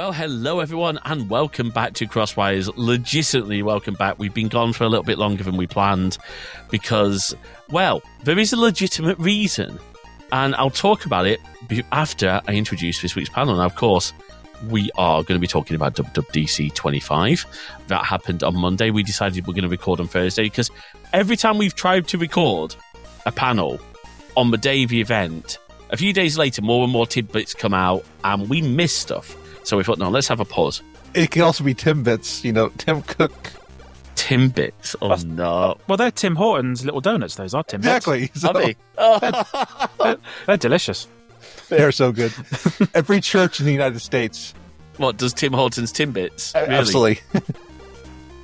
Well, hello everyone, and welcome back to Crosswires. Legitimately welcome back. We've been gone for a little bit longer than we planned because, well, there is a legitimate reason, and I'll talk about it after I introduce this week's panel. Now, of course, we are going to be talking about WWDC 25. That happened on Monday. We decided we're going to record on Thursday because every time we've tried to record a panel on the day of the event, a few days later, more and more tidbits come out, and we miss stuff. So we thought, no, let's have a pause. It can also be Timbits, Tim Cook. Timbits? Oh, no. Well, they're Tim Hortons' little donuts, those are Timbits. Exactly. Are they? Oh. They're delicious. They're so good. Every church in the United States. What, does Tim Hortons Timbits? Really? Absolutely.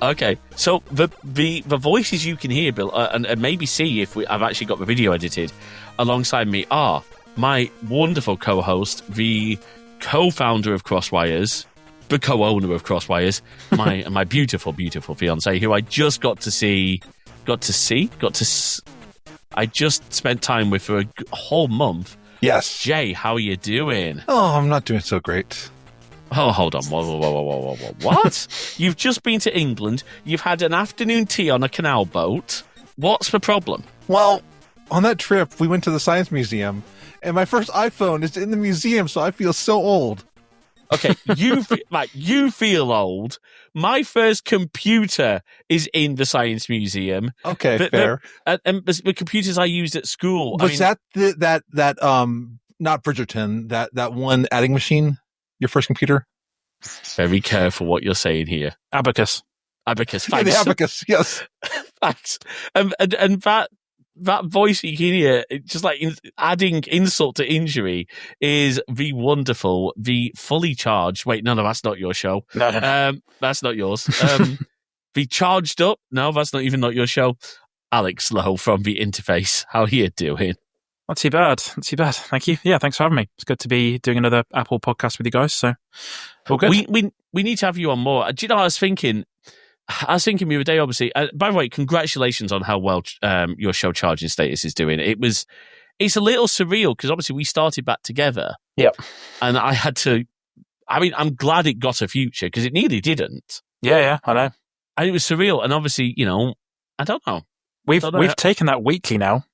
Okay, so the voices you can hear, Bill, and maybe see if I've actually got the video edited, alongside me are my wonderful co-host, the co-founder of Crosswires, the co-owner of Crosswires, my beautiful, beautiful fiancée, who I just I just spent time with for a whole month. Yes. Jay, how are you doing? Oh, I'm not doing so great. Oh, hold on. Whoa. What? You've just been to England. You've had an afternoon tea on a canal boat. What's the problem? Well, on that trip, we went to the Science Museum, and my first iPhone is in the museum, so I feel so old. Okay, you feel old. My first computer is in the Science Museum. Okay, fair. And the computers I used at school. Was that not Bridgerton, that one adding machine? Your first computer? Very careful what you're saying here. Abacus. Thanks. Yeah, the abacus, yes. Thanks. And that voice you can hear, just like adding insult to injury, is the wonderful, the fully charged. Wait, no, that's not your show. No. That's not yours. The charged up. No, that's not your show. Alex Lowe from The Interface. How are you doing? Not too bad. Thank you. Yeah, thanks for having me. It's good to be doing another Apple podcast with you guys. So, all good. We need to have you on more. Do you know, I was thinking the other day, obviously, by the way, congratulations on how well your show Charging Status is doing. It's a little surreal because obviously we started back together. Yep. And I'm glad it got a future because it nearly didn't. Yeah, I know. And it was surreal. And obviously, I don't know. We've taken that weekly now.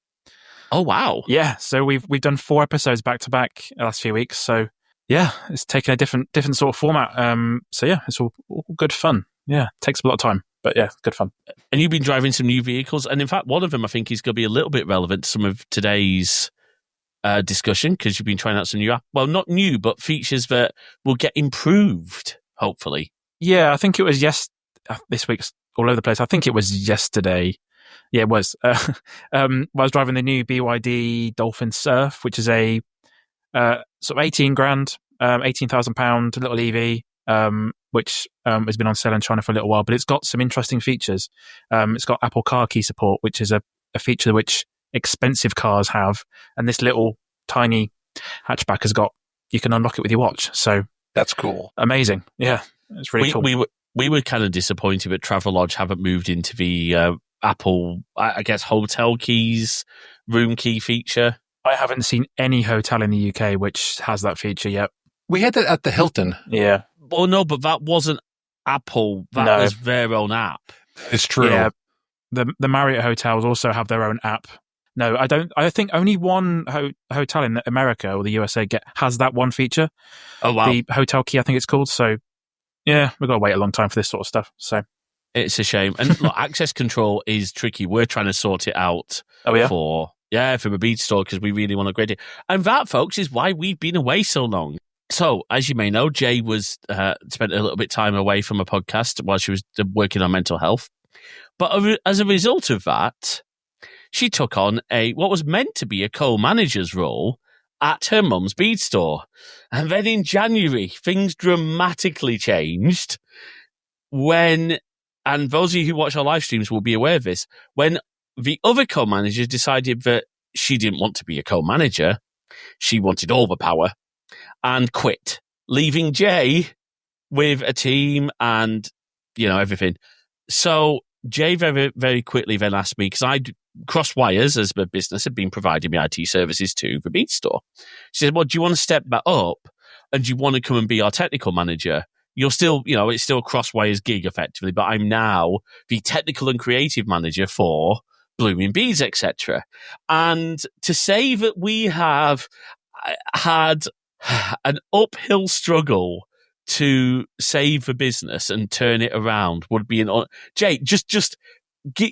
Oh, wow. Yeah. So we've done 4 episodes back to back the last few weeks. So yeah, it's taken a different sort of format. So yeah, it's all good fun. Yeah, takes a lot of time, but yeah, good fun. And you've been driving some new vehicles, and in fact, one of them I think is going to be a little bit relevant to some of today's discussion because you've been trying out some new, well, not new, but features that will get improved, hopefully. Yeah, I think it was this week's all over the place. I think it was yesterday. Yeah, it was. I was driving the new BYD Dolphin Surf, which is a sort of 18 grand, £18,000 little EV. Which has been on sale in China for a little while, but it's got some interesting features. It's got Apple Car Key support, which is a feature which expensive cars have, and this little tiny hatchback you can unlock it with your watch. So that's cool. Amazing. Yeah, it's really cool. We were kind of disappointed that Travelodge haven't moved into the Apple, I guess, hotel keys, room key feature. I haven't seen any hotel in the UK which has that feature yet. We had that at the Hilton. Yeah. Oh, no, but that wasn't Apple. That was their own app. It's true. Yeah. The Marriott hotels also have their own app. No, I don't. I think only one hotel in America or the USA has that one feature. Oh, wow. The hotel key, I think it's called. So, yeah, we've got to wait a long time for this sort of stuff. So it's a shame. And look, access control is tricky. We're trying to sort it out for the Beat Store because we really want to upgrade it. And that, folks, is why we've been away so long. So, as you may know, Jay was spent a little bit of time away from a podcast while she was working on mental health. But as a result of that, she took on what was meant to be a co-manager's role at her mum's bead store. And then in January, things dramatically changed and those of you who watch our live streams will be aware of this, when the other co-manager decided that she didn't want to be a co-manager, she wanted all the power, and quit, leaving Jay with a team and, everything. So Jay very, very quickly then asked me, because Crosswires as a business had been providing me IT services to the Beat Store. She said, well, do you want to step that up and you want to come and be our technical manager, you're still, it's still Crosswire's gig effectively, but I'm now the technical and creative manager for Blooming Bees, etc. And to say that we have had an uphill struggle to save the business and turn it around would be Jay, just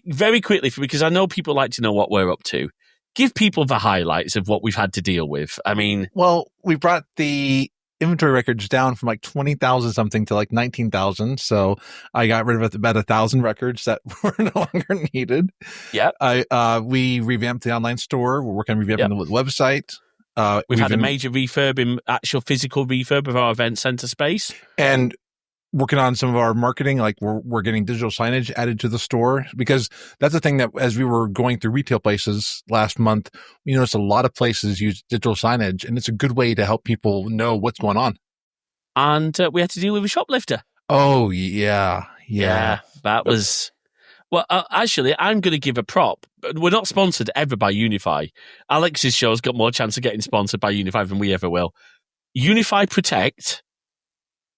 very quickly, because I know people like to know what we're up to. Give people the highlights of what we've had to deal with. I mean, well, we brought the inventory records down from like 20,000 something to like 19,000. So I got rid of about 1,000 records that were no longer needed. Yeah. We revamped the online store. We're working on revamping the website. We've had a major refurb, actual physical refurb of our event center space. And working on some of our marketing, like we're getting digital signage added to the store, because that's the thing that as we were going through retail places last month, we noticed a lot of places use digital signage, and it's a good way to help people know what's going on. And we had to deal with a shoplifter. Oh, yeah. That was... Well, actually, I'm going to give a prop. We're not sponsored ever by Unify. Alex's show's got more chance of getting sponsored by Unify than we ever will. Unify Protect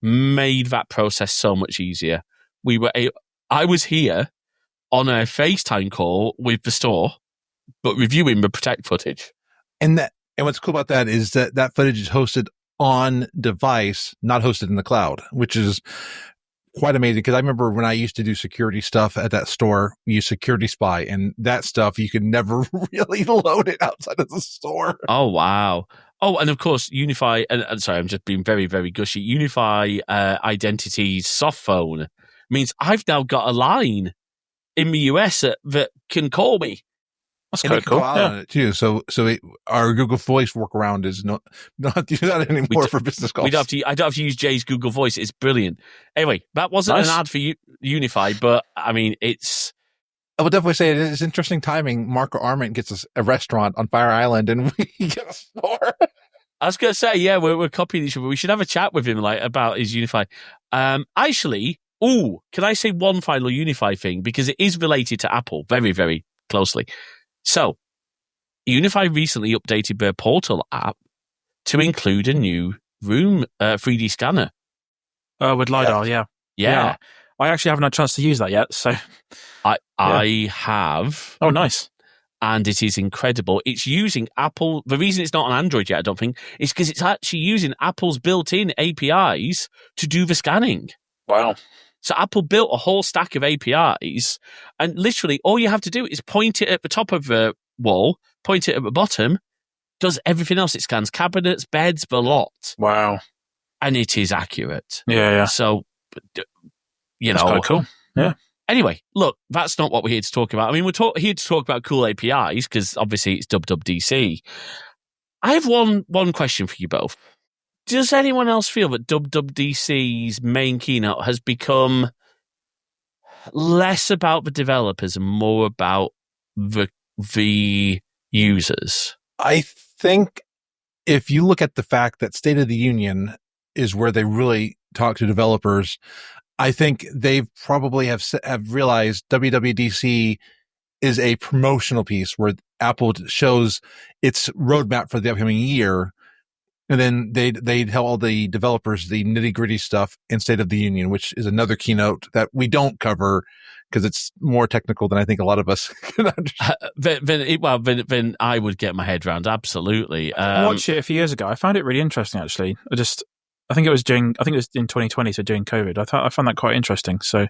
made that process so much easier. I was here on a FaceTime call with the store, but reviewing the Protect footage. And what's cool about that is that footage is hosted on device, not hosted in the cloud, which is quite amazing, because I remember when I used to do security stuff at that store, we used Security Spy, and that stuff, you could never really load it outside of the store. Oh, wow. Oh, and of course, Unify, and sorry, I'm just being very, very gushy. Unify Identity's soft phone means I've now got a line in the US that can call me. That's kind of cool. On it too. So our Google Voice workaround is not do that anymore for business calls. I don't have to use Jay's Google Voice. It's brilliant. Anyway, that wasn't an ad for Unify, but I mean, it's... I would definitely say it's interesting timing. Marco Arment gets us a restaurant on Fire Island, and we get a store. I was going to say, yeah, we're copying each other. We should have a chat with him about his Unify. Actually, can I say one final Unify thing? Because it is related to Apple very, very closely. So, Unify recently updated their Portal app to include a new room 3D scanner. With LiDAR, yeah. I actually haven't had a chance to use that yet, so... I have. Oh, nice. And it is incredible. It's using Apple... The reason it's not on Android yet, I don't think, is because it's actually using Apple's built-in APIs to do the scanning. Wow. So Apple built a whole stack of APIs, and literally all you have to do is point it at the top of the wall, point it at the bottom, does everything else. It scans cabinets, beds, the lot. Wow. And it is accurate. Yeah. So, That's quite cool. Yeah. Anyway, look, that's not what we're here to talk about. I mean, we're here to talk about cool APIs, because obviously it's WWDC. I have one question for you both. Does anyone else feel that WWDC's main keynote has become less about the developers and more about the users? I think if you look at the fact that State of the Union is where they really talk to developers, I think they probably have realized WWDC is a promotional piece where Apple shows its roadmap for the upcoming year. And then they tell all the developers the nitty gritty stuff in State of the Union, which is another keynote that we don't cover because it's more technical than I think a lot of us can understand. Then I would get my head around. Absolutely. I watched it a few years ago. I found it really interesting, actually. I think it was in 2020, so during COVID. I found that quite interesting. So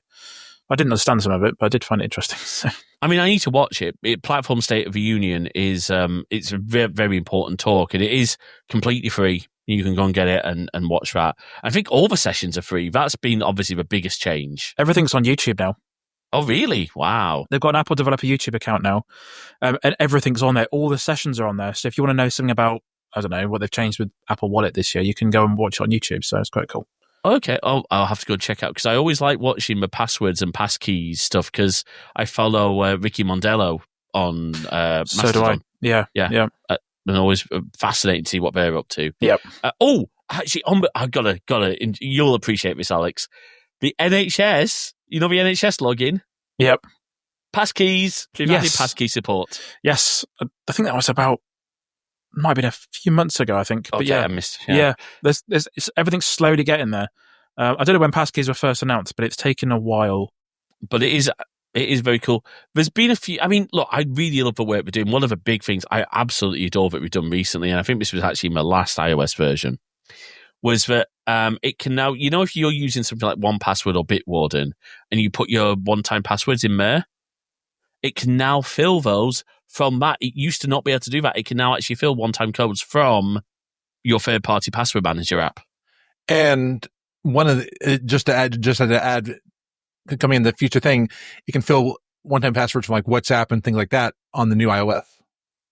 I didn't understand some of it, but I did find it interesting. So. I mean, I need to watch it. Platform State of the Union is it's a very, very important talk, and it is completely free. You can go and get it and watch that. I think all the sessions are free. That's been obviously the biggest change. Everything's on YouTube now. Oh, really? Wow. They've got an Apple Developer YouTube account now, and everything's on there. All the sessions are on there. So if you want to know something about, I don't know, what they've changed with Apple Wallet this year, you can go and watch it on YouTube. So it's quite cool. Okay, I'll have to go check out, because I always like watching the passwords and passkeys stuff, because I follow Ricky Mondello on Mastodon. So do I. Yeah. And always fascinating to see what they're up to. Yep. Actually, I've got to. You'll appreciate this, Alex. The NHS, the NHS login. Yep. Passkeys. Yes. Passkey support. Yes. I think that was about might have been a few months ago, I think. Okay, but yeah, I missed. Yeah, there's everything's slowly getting there. I don't know when passkeys were first announced, but it's taken a while. But it is very cool. There's been a few. I mean, look, I really love the work we're doing. One of the big things I absolutely adore that we've done recently, and I think this was actually my last iOS version, was that it can now, if you're using something like 1Password or Bitwarden and you put your one-time passwords in there, it can now fill those from that. It used to not be able to do that. It can now actually fill one-time codes from your third-party password manager app. And one of the, just to add, coming in the future thing, you can fill one-time passwords from like WhatsApp and things like that on the new iOS.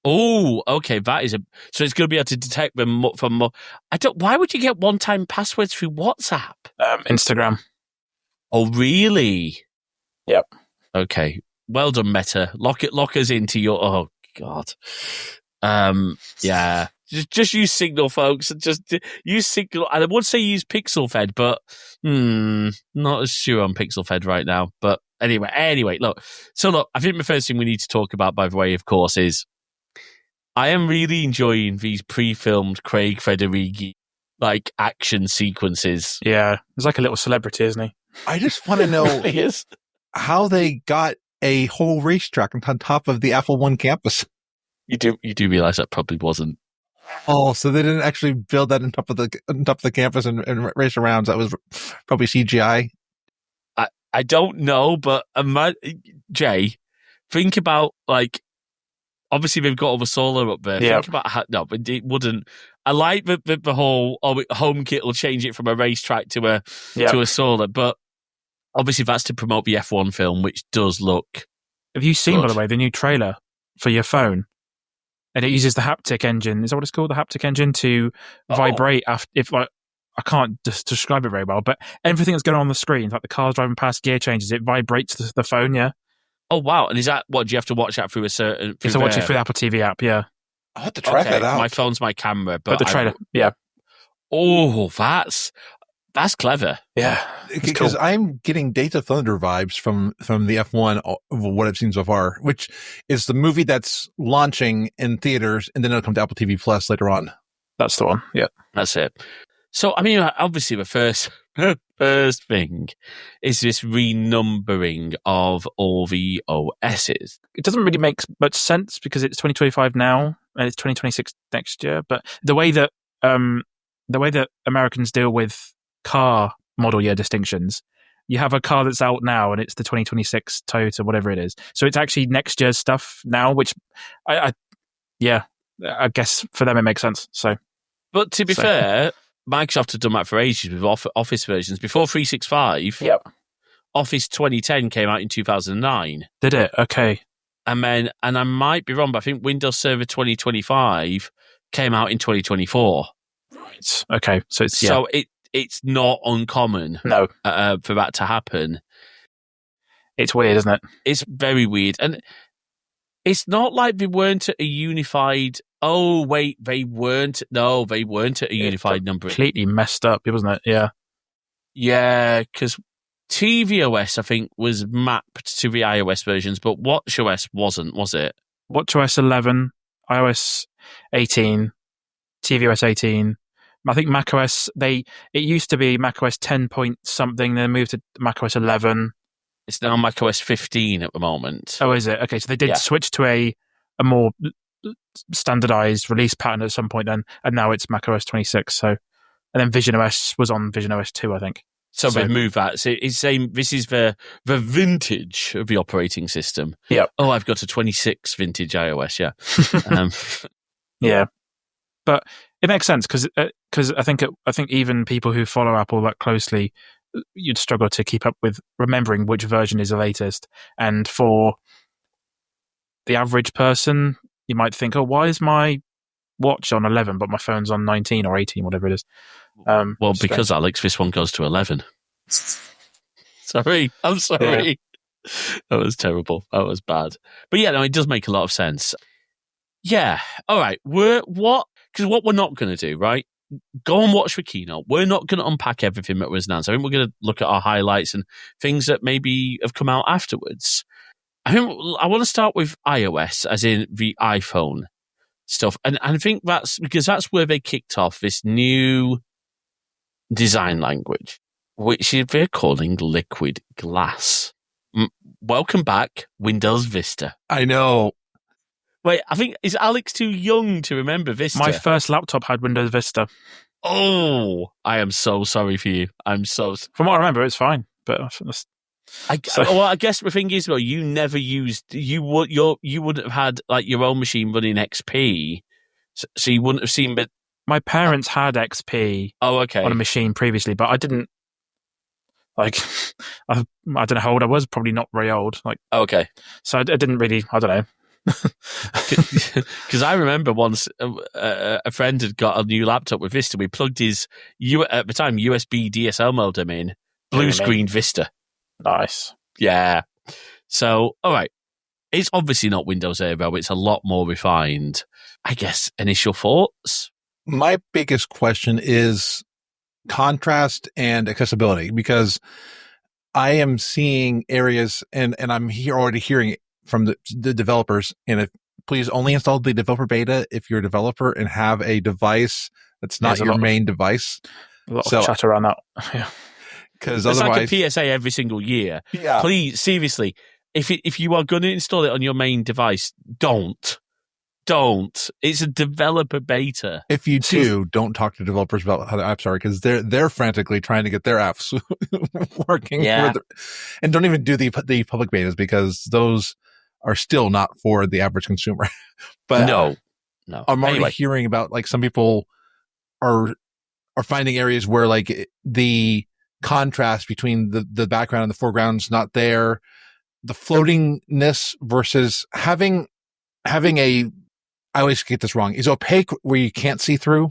Oh, okay. That is so it's going to be able to detect them from. Why would you get one-time passwords through WhatsApp? Instagram. Oh, really? Yep. Okay. Well done, Meta. Lock us into your. Oh God. Yeah. Just use Signal, folks. Just use Signal. I would say use PixelFed, but not as sure on PixelFed right now. But anyway, look. So look, I think the first thing we need to talk about, by the way, of course, is I am really enjoying these pre-filmed Craig Federighi like action sequences. Yeah, he's like a little celebrity, isn't he? I just want to know Really is. how they got a whole racetrack on top of the Apple One campus. You do realize that probably wasn't. Oh, so they didn't actually build that on top of the campus and race around. That was probably CGI. I don't know, but Jay, think about like. Obviously, they've got all the solar up there. Yeah. Think about how, no, but it wouldn't. I like the whole HomeKit will change it from a racetrack to a solar, but obviously that's to promote the F1 film, which does look. Have you seen, good. by the way, the new trailer for your phone? And it uses the haptic engine. Is that what it's called? The haptic engine to vibrate if like I can't just describe it very well, but everything that's going on the screen, like the cars driving past, gear changes, it vibrates the phone. Yeah. Oh wow! And is that what? Do you have to watch that through a certain? You have to watch it through the Apple TV app. Yeah. I'll have to try that out. My phone's my camera, But the trailer, yeah. Oh, that's clever. Yeah. Because cool. I'm getting Days of Thunder vibes from the F1 of what I've seen so far, which is the movie that's launching in theaters and then it'll come to Apple TV Plus later on. That's the one. Yeah. That's it. So, I mean, obviously the first thing is this renumbering of all the OSs. It doesn't really make much sense because it's 2025 now and it's 2026 next year. But the way that Americans deal with car model year distinctions, you have a car that's out now and it's the 2026 Toyota, whatever it is. So it's actually next year's stuff now, which I guess for them it makes sense. So, but to be fair, Microsoft have done that for ages with Office versions. Before 365, yep. Office 2010 came out in 2009. Did it? Okay. And I might be wrong, but I think Windows Server 2025 came out in 2024. Right. Okay. So it's not uncommon for that to happen. It's weird, isn't it? It's very weird. And it's not like they weren't at a unified... Oh, wait, they weren't. No, they weren't at a unified number. Completely messed up, wasn't it? Yeah. Yeah, because tvOS, I think, was mapped to the iOS versions, but watchOS wasn't, was it? watchOS 11, iOS 18, tvOS 18. I think macOS, it used to be macOS 10 point something, then moved to macOS 11. It's now macOS 15 at the moment. Oh, is it? Okay, so they did switch to a more standardized release pattern at some point then, and now it's macOS 26. So, and then visionOS was on visionOS 2, I think. So they've moved that. So it's saying this is the vintage of the operating system. Yeah. Oh, I've got a 26 vintage iOS. Yeah. Yeah, but it makes sense because I think even people who follow Apple that closely, you'd struggle to keep up with remembering which version is the latest. And for the average person, you might think, oh, why is my watch on 11 but my phone's on 19 or 18, whatever it is? Well, because, Alex, this one goes to 11. Sorry. I'm sorry. Yeah. That was terrible. That was bad. But yeah, no, it does make a lot of sense. Yeah. All right. Because what we're not going to do, right? Go and watch the keynote. We're not going to unpack everything that was announced. I think we're going to look at our highlights and things that maybe have come out afterwards. I want to start with iOS, as in the iPhone. stuff. And I think that's because that's where they kicked off this new design language, which they're calling liquid glass. Welcome back, Windows Vista. I know. Wait, I think, is Alex too young to remember Vista? My first laptop had Windows Vista. Oh, I am so sorry for you. From what I remember, it's fine. But I guess the thing is, though, you never used, you wouldn't have had like your own machine running XP, so you wouldn't have seen. But my parents had XP on a machine previously, but I didn't. Like, I don't know how old I was. Probably not very old. Like, okay, so I didn't really. I don't know. Because I remember once a friend had got a new laptop with Vista. We plugged his at the time USB DSL modem in, blue screen Vista. Nice. Yeah. So, all right. It's obviously not Windows Aero. It's a lot more refined. I guess initial thoughts. My biggest question is contrast and accessibility, because I am seeing areas, and I'm already hearing it from the developers. And please only install the developer beta if you're a developer and have a device that's not your main device. A lot of chat around that. Yeah. Because otherwise, like a PSA every single year. Yeah. Please, seriously, if you are going to install it on your main device, don't. It's a developer beta. If you do, don't talk to developers about how the apps are, because they're frantically trying to get their apps working. Yeah. And don't even do the public betas, because those are still not for the average consumer. But no. I'm already hearing about, like, some people are finding areas where, like, the contrast between the background and the foreground's not there. The floatingness versus having a, I always get this wrong, is opaque where you can't see through.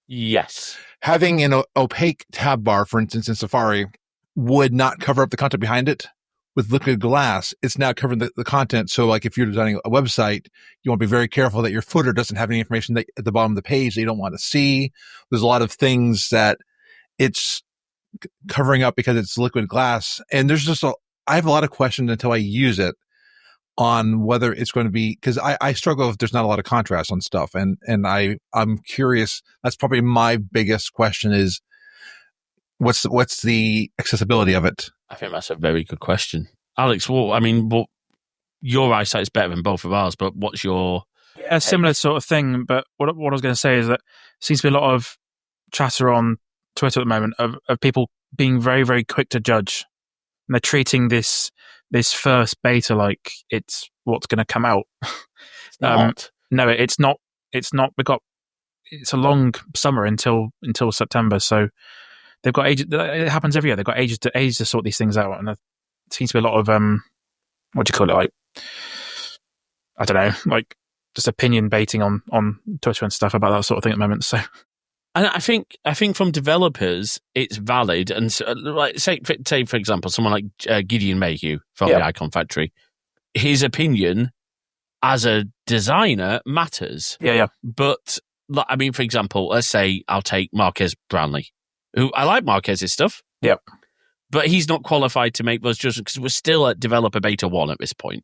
Yes. Having an opaque tab bar, for instance, in Safari, would not cover up the content behind it. With liquid glass, it's now covering the content. So, like, if you're designing a website, you want to be very careful that your footer doesn't have any information at the bottom of the page that you don't want to see. There's a lot of things that it's covering up because it's liquid glass. And there's just I have a lot of questions until I use it on whether it's going to be, because I struggle if there's not a lot of contrast on stuff. And I'm curious. That's probably my biggest question is, what's the accessibility of it? I think that's a very good question. Alex, your eyesight is better than both of ours, but what's your... A similar sort of thing, but what I was going to say is that seems to be a lot of chatter on Twitter at the moment of people being very, very quick to judge. And they're treating this first beta like it's what's going to come out. It's not. No, it's not. It's not. It's a long summer until September, so they've got ages. It happens every year. They've got ages to sort these things out, and there seems to be a lot of what do you call it? Like, I don't know, like just opinion baiting on Twitter and stuff about that sort of thing at the moment. So. And I think from developers, it's valid. And so, like, say for example, someone like Gideon Mayhew from the Icon Factory, his opinion as a designer matters. Yeah. But I mean, for example, let's say I'll take Marquez Brownlee, who I like Marquez's stuff. Yeah. But he's not qualified to make those judgments because we're still at developer beta 1 at this point.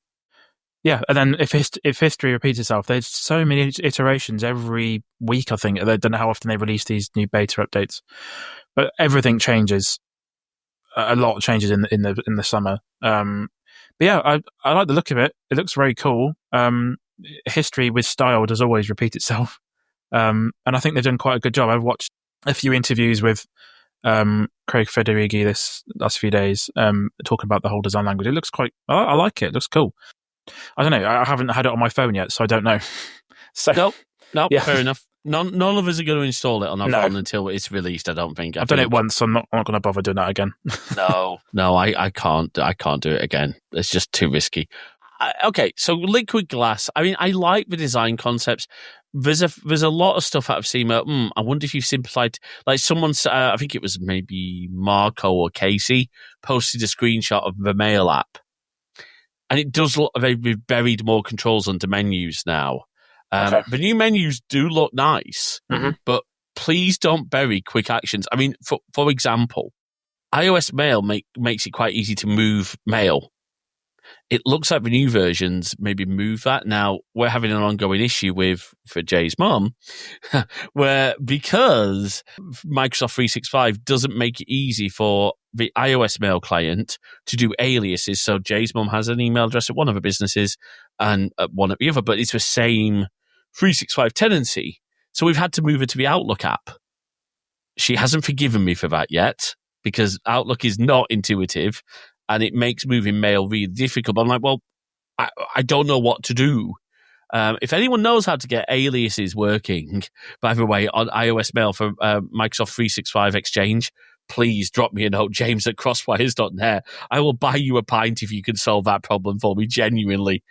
Yeah, and then if history repeats itself, there's so many iterations every week, I think. I don't know how often they release these new beta updates. But everything changes. A lot changes in the summer. But yeah, I like the look of it. It looks very cool. History with style does always repeat itself. And I think they've done quite a good job. I've watched a few interviews with Craig Federighi this last few days, talking about the whole design language. It looks I like it. It looks cool. I don't know. I haven't had it on my phone yet, so I don't know. So no, yeah. Fair enough. None of us are going to install it on our phone until it's released. I don't think. I've done it once. So I'm not going to bother doing that again. No, I can't do it again. It's just too risky. Okay, so liquid glass. I mean, I like the design concepts. There's a lot of stuff I've seen. I wonder if you've simplified. Like someone, I think it was maybe Marco or Casey posted a screenshot of the Mail app. And it does look like they've buried more controls under menus now. The new menus do look nice, but please don't bury quick actions. I mean, for example, iOS Mail makes it quite easy to move mail it looks like the new versions maybe move that. Now, we're having an ongoing issue for Jay's mum, where because Microsoft 365 doesn't make it easy for the iOS mail client to do aliases. So Jay's mum has an email address at one of her businesses and one at the other, but it's the same 365 tenancy. So we've had to move her to the Outlook app. She hasn't forgiven me for that yet because Outlook is not intuitive. And it makes moving mail really difficult. But I'm like, well, I don't know what to do. If anyone knows how to get aliases working, by the way, on iOS mail for Microsoft 365 Exchange, please drop me a note, james@crosswires.net. I will buy you a pint if you can solve that problem for me, genuinely.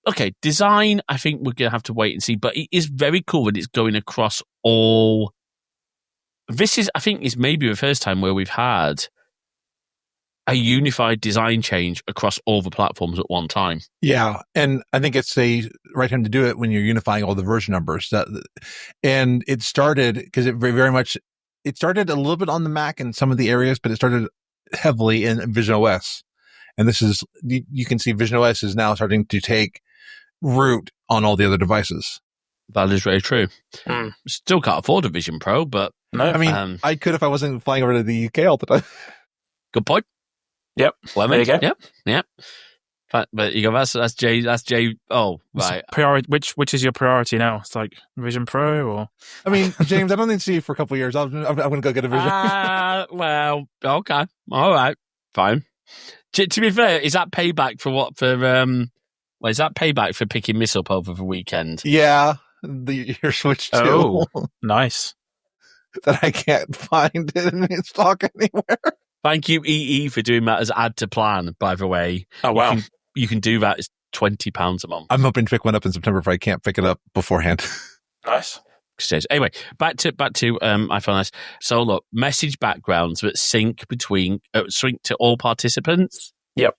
Okay, design, I think we're going to have to wait and see. But it is very cool that it's going across all. This is, I think, is maybe the first time where we've had a unified design change across all the platforms at one time. Yeah, and I think it's the right time to do it when you're unifying all the version numbers. And it started because it very much it started a little bit on the Mac in some of the areas, but it started heavily in Vision OS. And this is you can see Vision OS is now starting to take root on all the other devices. That is very true. Still can't afford a Vision Pro, but no, I mean I could if I wasn't flying over to the UK all the time. Good point. Yep. Well, there you go. Yep. But you go. That's Jay. That's Jay. Oh, right. Priority. Which is your priority now? It's like Vision Pro, or I mean, James, I don't need to see you for a couple of years. I'm going to go get a Vision. Well, okay, all right, fine. To be fair, is that payback for what? For well, is that payback for picking this up over the weekend? Yeah, your Switch 2. Oh, nice. That I can't find it in stock anywhere. Thank you, EE, for doing that as add to plan, by the way. Oh, wow. You can do that. It's £20 a month. I'm hoping to pick one up in September if I can't pick it up beforehand. Nice. Anyway, back to iPhone S. So look, message backgrounds that sync to all participants. Yep.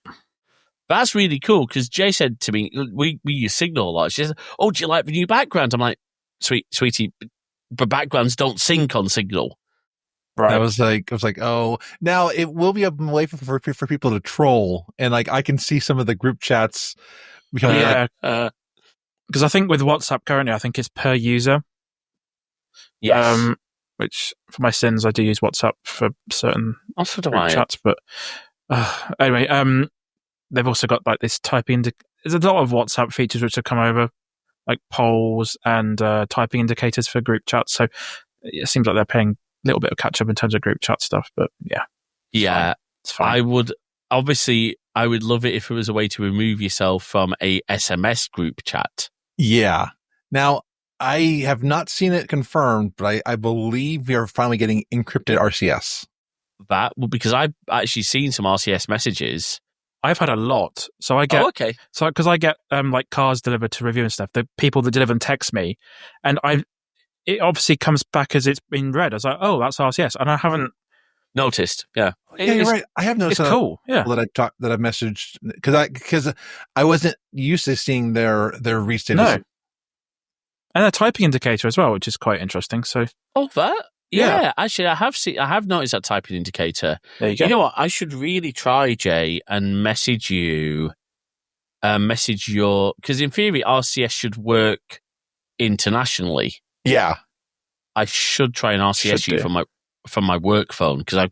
That's really cool because Jay said to me, we use Signal a lot. She said, "Oh, do you like the new background?" I'm like, sweetie, but backgrounds don't sync on Signal. Right. I was like, oh, now it will be a way for people to troll, and like I can see some of the group chats becoming. Yeah, because I think with WhatsApp currently, I think it's per user. Yes. Which for my sins, I do use WhatsApp for certain group chats, but anyway, they've also got like this typing. There's a lot of WhatsApp features which have come over, like polls and typing indicators for group chats. So it seems like they're paying a little bit of catch up in terms of group chat stuff, but yeah, it's fine. I would love it if it was a way to remove yourself from a SMS group chat. Yeah. Now I have not seen it confirmed, but I believe we are finally getting encrypted RCS. Because I've actually seen some RCS messages. I've had a lot, so I get So because I get like cars delivered to review and stuff. The people that deliver them text me, and it obviously comes back as it's been read. I was like, oh, that's RCS, and I havened noticed. Yeah, you're right. I have noticed. It's cool. Yeah, that I messaged because I wasn't used to seeing their restatus. No, and a typing indicator as well, which is quite interesting. So, that. Yeah, actually, I have noticed that typing indicator. There you go. You know what? I should really try, Jay, and message you. Because in theory, RCS should work internationally. Yeah, I should try and RCS you from my work phone because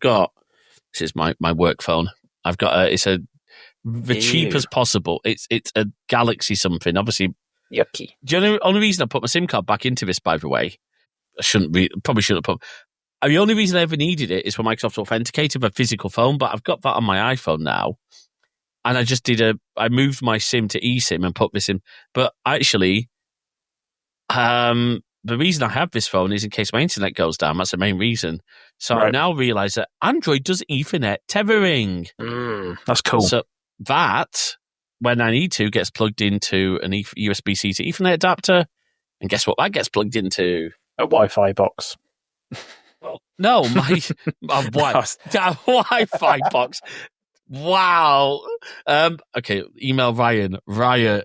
this is my work phone. I've got the cheapest possible. It's a Galaxy something. Obviously, yucky. Do you know the only reason I put my SIM card back into this, by the way? Probably shouldn't have put. The only reason I ever needed it is for Microsoft Authenticator, a physical phone, but I've got that on my iPhone now. And I just I moved my SIM to eSIM and put this in. But actually, the reason I have this phone is in case my internet goes down. That's the main reason. So I now realize that Android does Ethernet tethering. That's cool. So that, when I need to, gets plugged into an USB-C to Ethernet adapter. And guess what that gets plugged into? A Wi-Fi box. Well, no, my Wi-Fi box. Wow. Okay, email Riley.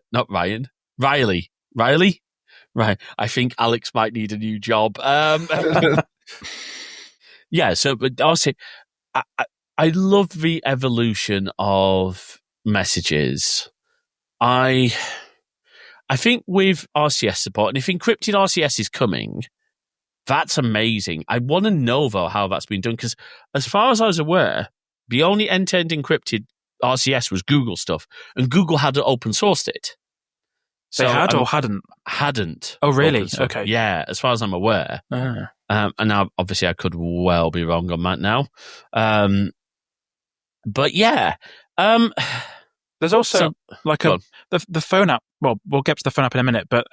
Right. I think Alex might need a new job. Yeah. So, but honestly, I love the evolution of messages, I think with RCS support, and if encrypted RCS is coming, that's amazing. I want to know, though, how that's been done, because as far as I was aware, the only end-to-end encrypted RCS was Google stuff, and Google hadn't open sourced it. So, they had or hadn't? Hadn't. Oh, really? Okay. Yeah, as far as I'm aware. And now, obviously, I could well be wrong on that now. But yeah. There's also the phone app. Well, we'll get to the phone app in a minute, but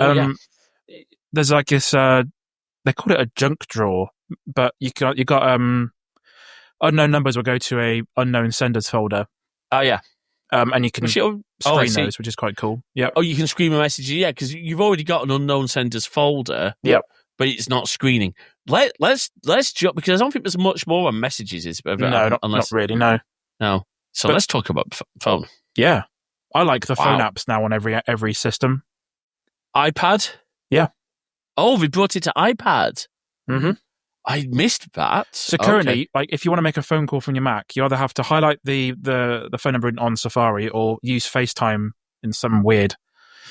there's like this. They call it a junk drawer, but you got unknown numbers will go to a unknown senders folder. Oh yeah, and you can screen those, which is quite cool. Yeah. Oh, you can screen a message. Yeah, because you've already got an unknown senders folder. Yep. But it's not screening. Let's jump, because I don't think there's much more on messages. Not really. No. So let's talk about phone. Yeah, I like the phone apps now on every system. iPad? Yeah. Oh, we brought it to iPad. Mm-hmm. I missed that. So currently, like, if you want to make a phone call from your Mac, you either have to highlight the phone number on Safari or use FaceTime in some weird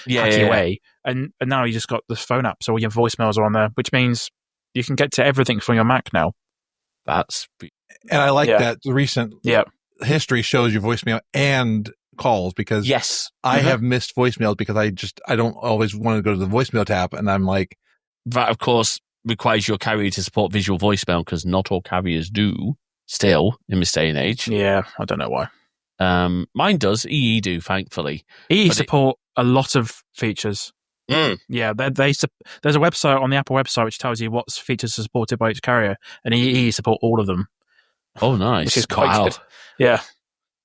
hacky way. And now you just got this phone app, so all your voicemails are on there, which means you can get to everything from your Mac now. And I like that the recent history shows your voicemail and calls, because I have missed voicemails because I don't always want to go to the voicemail tab, and I'm like, that of course requires your carrier to support visual voicemail, because not all carriers do still in this day and age. Yeah, I don't know why. Mine does. EE do, thankfully. EE support a lot of features. Yeah, there's a website on the Apple website which tells you what features are supported by each carrier, and EE support all of them. Oh, nice. Which is quite good. Yeah.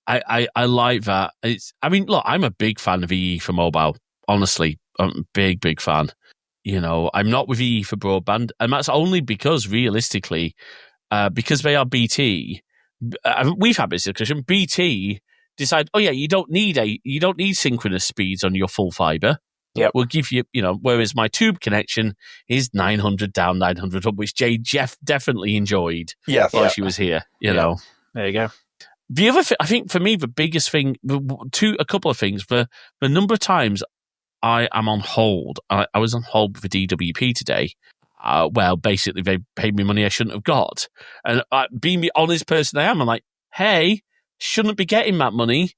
I like that. Look, I'm a big fan of EE for mobile. Honestly, I'm a big fan. I'm not with EE for broadband, and that's only because, realistically, because they are BT. We've had this discussion. BT decide, you don't need synchronous speeds on your full fiber. Yeah, we'll give you, whereas my tube connection is 900 down, 900 up, which Jeff definitely enjoyed while she was here. You know, there you go. The other thing, I think for me, the biggest thing, a couple of things. The number of times I am on hold. I was on hold for DWP today. Basically, they paid me money I shouldn't have got. And being the honest person I am, I'm like, hey, shouldn't be getting that money.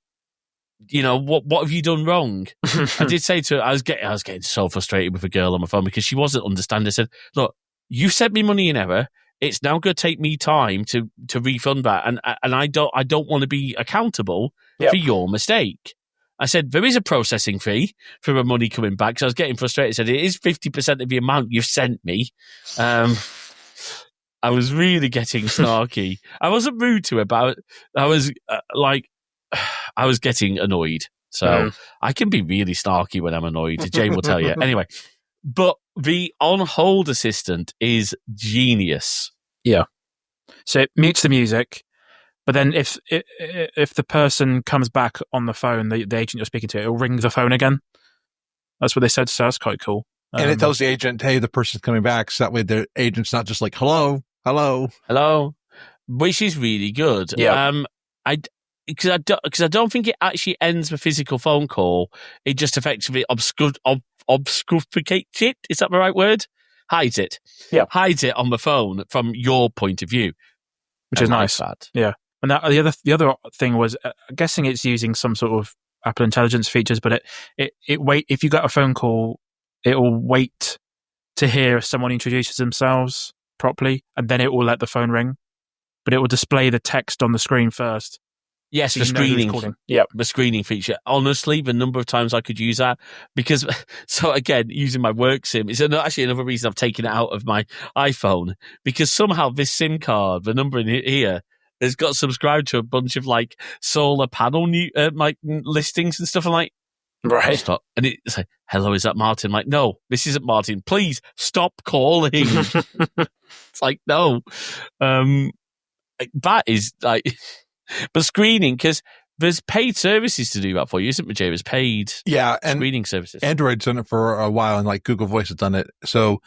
What have you done wrong? I did say to her, I was getting so frustrated with a girl on my phone because she wasn't understanding. I said, look, you sent me money in error. It's now going to take me time to refund that. And I don't want to be accountable for your mistake. I said, there is a processing fee for the money coming back. So I was getting frustrated. I said, it is 50% of the amount you've sent me. I was really getting snarky. I wasn't rude to her, but I was I was getting annoyed. So I can be really snarky when I'm annoyed. Jane will tell you. Anyway, but the on-hold assistant is genius. Yeah. So it mutes the music, but then if the person comes back on the phone, the agent you're speaking to, it'll ring the phone again. That's what they said, so that's quite cool. And it tells the agent, hey, the person's coming back, so that way the agent's not just like, hello, which is really good. Yeah. Because I don't think it actually ends the physical phone call. It just effectively obfuscates it. Is that the right word? Hides it. Yeah. Hides it on the phone from your point of view, which is nice. Yeah. And the other thing was, I'm guessing it's using some sort of Apple Intelligence features, but if you got a phone call, it will wait to hear if someone introduces themselves properly, and then it will let the phone ring. But it will display the text on the screen first. Yes, the screening. Yeah, the screening feature. Honestly, the number of times I could use that, because, so again, using my work SIM is actually another reason I've taken it out of my iPhone, because somehow this SIM card, the number in here, has got subscribed to a bunch of like solar panel listings and stuff. I'm like, right, stop. And it's like, hello, is that Martin? I'm like, no, this isn't Martin. Please stop calling. It's like, no, that is like. But screening, because there's paid services to do that for you, isn't there, Jay? There's paid screening services. Android's done it for a while, and like Google Voice has done it. So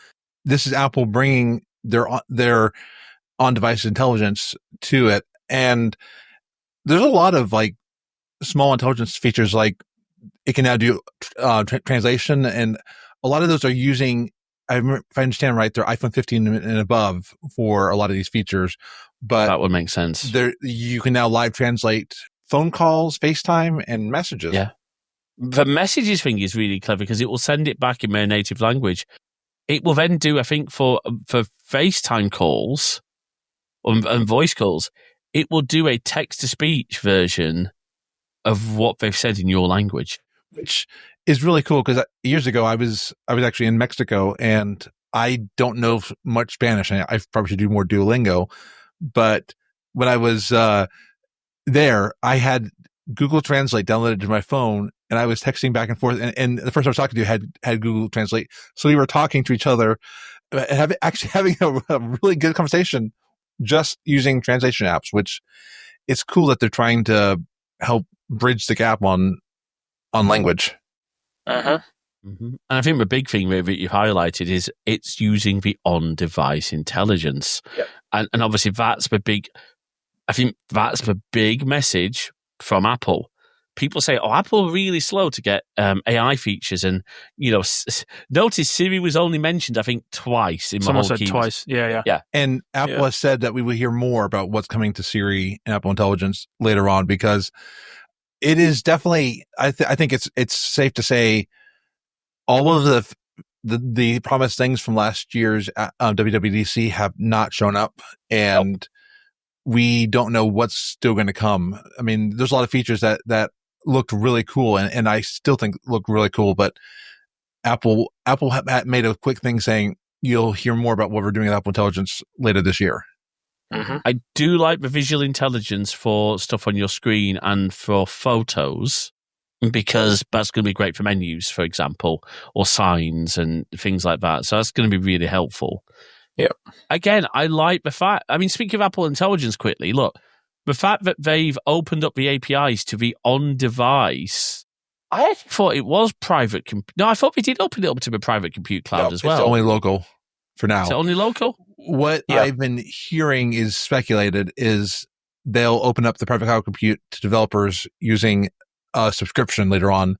this is Apple bringing their on-device intelligence to it. And there's a lot of like small intelligence features like it can now do translation, and a lot of those are using, if I understand right, they're iPhone 15 and above for a lot of these features. But that would make sense. You can now live translate phone calls, FaceTime, and messages. Yeah. The messages thing is really clever because it will send it back in their native language. It will then do, I think, for FaceTime calls and voice calls, it will do a text-to-speech version of what they've said in your language. Which is really cool because years ago I was actually in Mexico and I don't know much Spanish. I probably should do more Duolingo, but when I was there, I had Google Translate downloaded to my phone, and I was texting back and forth. And the person I was talking to had Google Translate, so we were talking to each other, having a really good conversation just using translation apps. Which it's cool that they're trying to help bridge the gap on language. Uh-huh. Mm-hmm. And I think the big thing that you highlighted is it's using the on-device intelligence. Yep. And obviously that's the big message from Apple. People say, Apple are really slow to get AI features. And, notice Siri was only mentioned, I think, twice in my whole Someone said keynote. twice. Yeah. And Apple has said that we will hear more about what's coming to Siri and Apple Intelligence later on, because it is definitely, I think it's safe to say all of the promised things from last year's WWDC have not shown up, and we don't know what's still going to come. I mean, there's a lot of features that looked really cool, and I still think look really cool, but Apple made a quick thing saying you'll hear more about what we're doing with Apple Intelligence later this year. Mm-hmm. I do like the visual intelligence for stuff on your screen and for photos, because that's going to be great for menus, for example, or signs and things like that. So that's going to be really helpful. Yeah. Again, I like the fact, speaking of Apple Intelligence quickly, look, the fact that they've opened up the APIs to the on-device, I actually thought it was private. I thought they did open it up to the private compute cloud as well. It's only local for now. Is it only local? What I've been hearing is speculated is they'll open up the private cloud compute to developers using a subscription later on.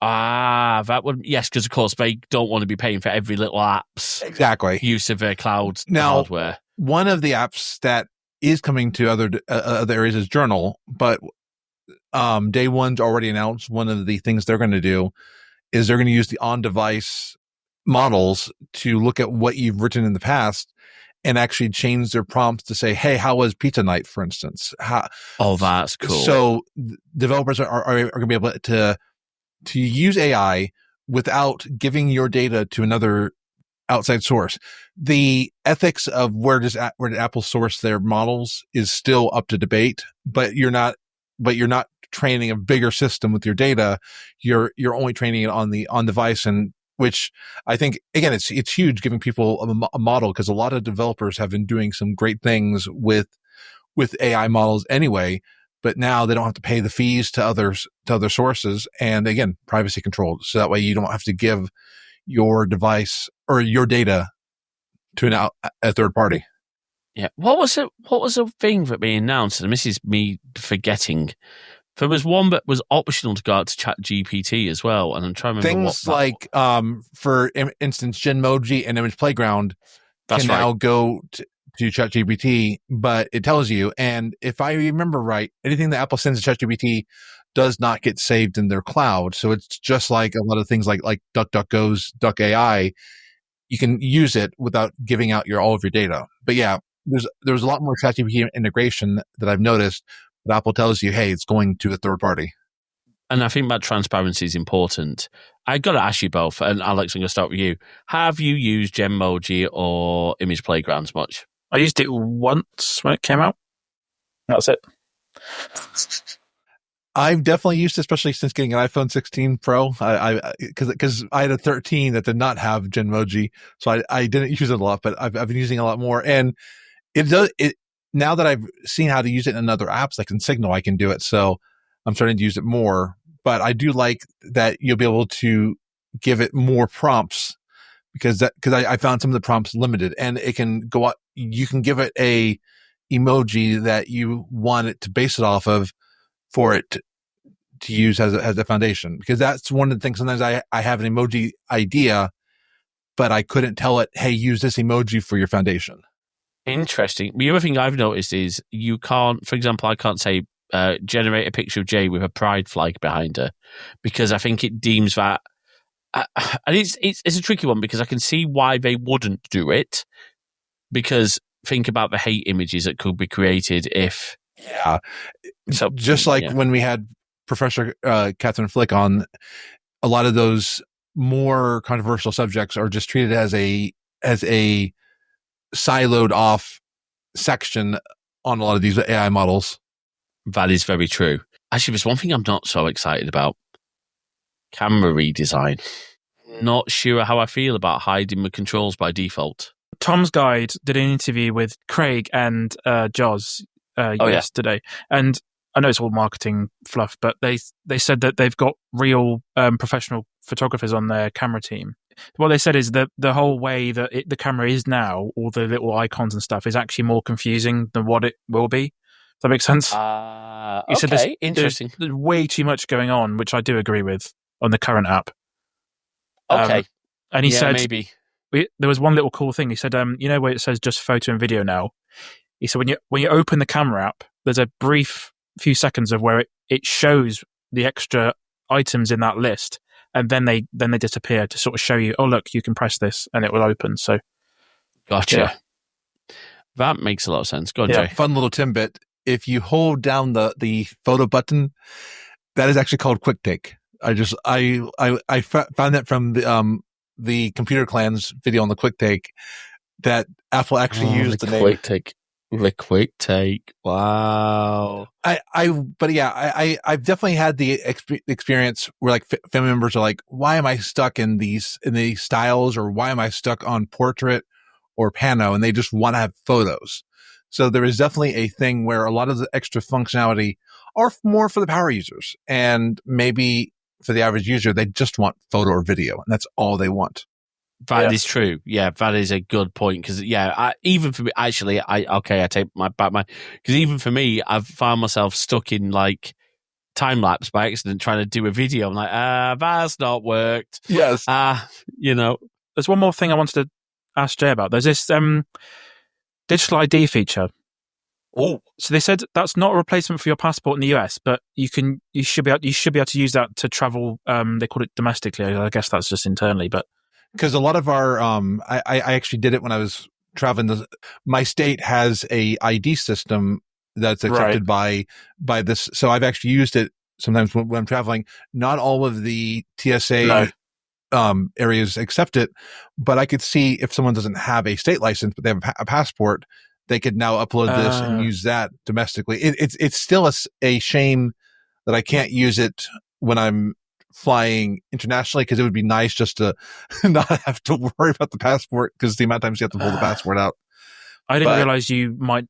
That would, yes, because of course they don't want to be paying for every little app's use of their cloud hardware. One of the apps that is coming to other areas is Journal, but Day One's already announced one of the things they're going to do is they're going to use the on-device models to look at what you've written in the past and actually change their prompts to say, hey, how was pizza night, for instance? That's cool. So developers are going to be able to use AI without giving your data to another outside source. The ethics of where did Apple source their models is still up to debate, but you're not training a bigger system with your data. You're only training it on the on-device, and which I think, again, it's huge, giving people a model, because a lot of developers have been doing some great things with AI models anyway, but now they don't have to pay the fees to other sources, and again, privacy controlled, so that way you don't have to give your device or your data to a third party. Yeah. What was the thing that they announced? And this is me forgetting. There was one that was optional to go out to ChatGPT as well, and I'm trying to remember things like, for instance, Genmoji and Image Playground can now go to ChatGPT, but it tells you. And if I remember right, anything that Apple sends to ChatGPT does not get saved in their cloud. So it's just like a lot of things like DuckDuckGo's Duck AI. You can use it without giving out all of your data. But yeah, there's a lot more ChatGPT integration that I've noticed. But Apple tells you, hey, it's going to a third party. And I think that transparency is important. I've got to ask you both, and Alex, I'm going to start with you. Have you used Genmoji or Image Playgrounds much? I used it once when it came out. That's it. I've definitely used it, especially since getting an iPhone 16 Pro. Because I had a 13 that did not have Genmoji, so I didn't use it a lot, but I've been using it a lot more. And it does it. Now that I've seen how to use it in other apps, like in Signal, I can do it. So I'm starting to use it more. But I do like that you'll be able to give it more prompts, because I found some of the prompts limited, and it can go out. You can give it a emoji that you want it to base it off of for it to use as a foundation, because that's one of the things. Sometimes I have an emoji idea, but I couldn't tell it, hey, use this emoji for your foundation. Interesting. The other thing I've noticed is you can't, for example, I can't say generate a picture of Jay with a pride flag behind her, because I think it deems that, and it's a tricky one, because I can see why they wouldn't do it, because think about the hate images that could be created if... Yeah. So just like when we had Professor Catherine Flick on, a lot of those more controversial subjects are just treated as a siloed off section on a lot of these AI models. That is very true. Actually, there's one thing I'm not so excited about. Camera redesign. Not sure how I feel about hiding the controls by default. Tom's Guide did an interview with Craig and Joz yesterday. And I know it's all marketing fluff, but they said that they've got real professional photographers on their camera team. What they said is that the whole way that the camera is now, all the little icons and stuff, is actually more confusing than what it will be. Does that make sense? He said interesting. There's way too much going on, which I do agree with, on the current app. Okay. And he said, maybe. There was one little cool thing. He said, you know where it says just photo and video now? He said, when you open the camera app, there's a brief few seconds of where it shows the extra items in that list, and then they disappear to sort of show you, oh, look, you can press this and it will open. So, gotcha. Yeah. That makes a lot of sense. Go on, Yeah, Jay. fun little Timbit. If you hold down the photo button, that is actually called Quick Take. I found that from the Computer Clan's video on the Quick Take, that Apple actually used the name Quick Take. The Quick Take. Wow. I've definitely had the experience where like family members are like, why am I stuck in these styles, or why am I stuck on portrait or pano, and they just want to have photos. So there is definitely a thing where a lot of the extra functionality are more for the power users, and maybe for the average user, they just want photo or video, and that's all they want. That is true. Yeah, that is a good point. Because even for me, actually, I take my back because even for me, I've found myself stuck in like time lapse by accident trying to do a video. I'm like, that's not worked. Yes. There's one more thing I wanted to ask Jay about. There's this digital ID feature. Oh, so they said that's not a replacement for your passport in the US, but you should be able to use that to travel. They call it domestically. I guess that's just internally, but. Because a lot of our, I actually did it when I was traveling. My state has a ID system that's accepted by this. So I've actually used it sometimes when I'm traveling. Not all of the TSA areas accept it, but I could see if someone doesn't have a state license, but they have a passport, they could now upload this and use that domestically. It's still a shame that I can't use it when I'm flying internationally, because it would be nice just to not have to worry about the passport, because the amount of times you have to pull the passport out. I didn't realize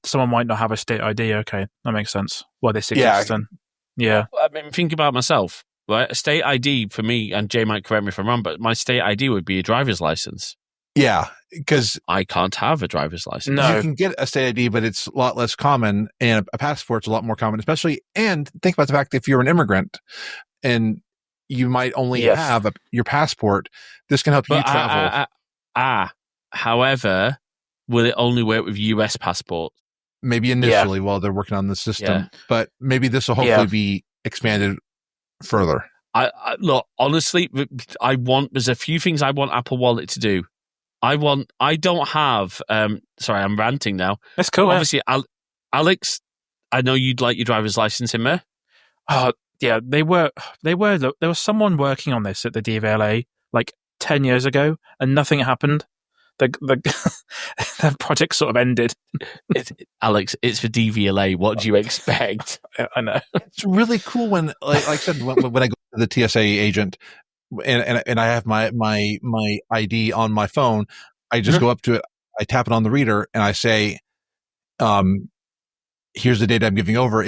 someone might not have a state ID. Okay, that makes sense. Well, this exists then. Yeah. I mean, think about myself, right? A state ID for me, and Jay might correct me if I'm wrong, but my state ID would be a driver's license. Yeah, because I can't have a driver's license. No. You can get a state ID, but it's a lot less common, and a passport's a lot more common, especially, and think about the fact that if you're an immigrant and you might only have your passport, this can help you travel. However, will it only work with US passports? Maybe initially while they're working on the system, but maybe this will hopefully be expanded further. Look, honestly, there's a few things I want Apple Wallet to do. I don't have, sorry, I'm ranting now. That's cool. Obviously, Alex, I know you'd like your driver's license in there. Yeah, there was someone working on this at the DVLA like 10 years ago, and nothing happened. The project sort of ended. Alex, it's for DVLA. What do you expect? I know. It's really cool when, like I said, when I go to the TSA agent and I have my ID on my phone, I just go up to it, I tap it on the reader, and I say, here's the data I'm giving over.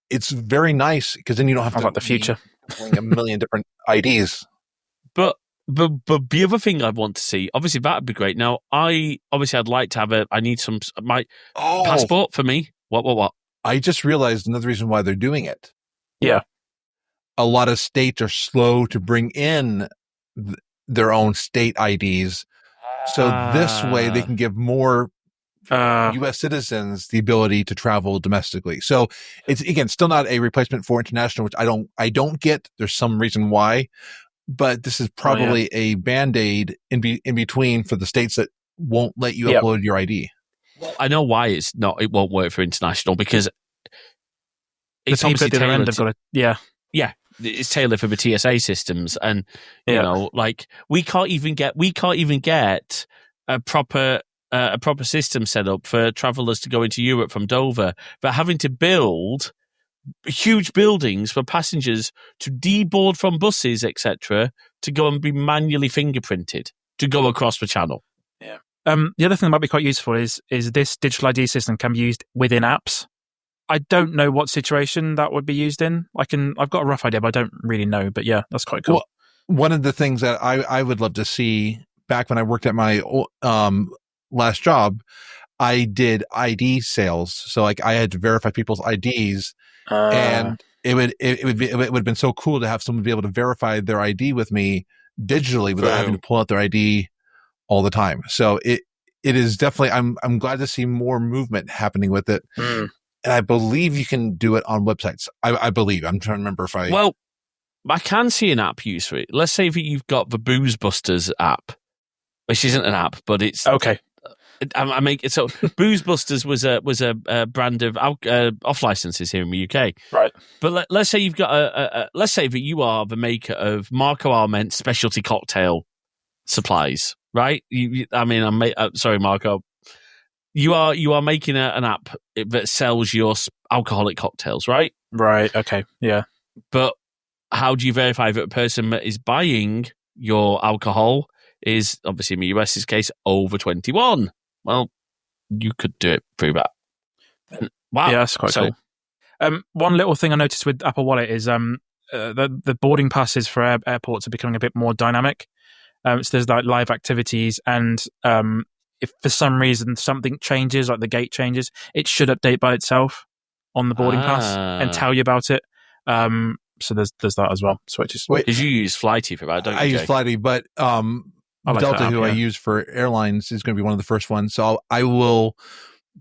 It's very nice, because then you don't have to about the future a million different IDs. But the other thing I want to see, obviously that'd be great. Now, I'd like to have I need my passport for me. What? I just realized another reason why they're doing it. Yeah. a lot of states are slow to bring in their own state IDs. So this way they can give more U.S. citizens the ability to travel domestically. So it's, again, still not a replacement for international, which I don't get. There's some reason why, but this is probably a Band-Aid in between for the states that won't let you upload your ID. I know why it won't work for international, because it's obviously tailored. Yeah, it's tailored for the TSA systems, and you know, like we can't even get a proper system set up for travelers to go into Europe from Dover. But having to build huge buildings for passengers to deboard from buses, etc., to go and be manually fingerprinted to go across the channel. Yeah. The other thing that might be quite useful is this digital ID system can be used within apps. I don't know what situation that would be used in. I've got a rough idea, but I don't really know. But yeah, that's quite cool. Well, one of the things that I would love to see, back when I worked at my last job, I did ID sales. So like I had to verify people's IDs, and it would have been so cool to have someone be able to verify their ID with me digitally without having to pull out their ID all the time. So it is definitely, I'm glad to see more movement happening with it. And I believe you can do it on websites. I believe. I'm trying to remember if I... Well, I can see an app use for it. Let's say that you've got the Booze Busters app, which isn't an app, but it's... Okay. I make it so. Booze Busters was a brand of off licenses here in the UK, right? But let's say you've got let's say that you are the maker of Marco Arment specialty cocktail supplies, right? Sorry, Marco. You are making an app that sells your alcoholic cocktails, right? Right. Okay. Yeah. But how do you verify that the person that is buying your alcohol is, obviously in the US's case, over 21? Well, you could do it through that. Wow. Yeah, that's quite cool. One little thing I noticed with Apple Wallet is the boarding passes for airports are becoming a bit more dynamic. So there's like live activities, and if for some reason something changes, like the gate changes, it should update by itself on the boarding pass and tell you about it. So there's that as well. So because you use Flighty for that, don't you? I use Flighty, but Delta, who I use for airlines, is going to be one of the first ones. So I will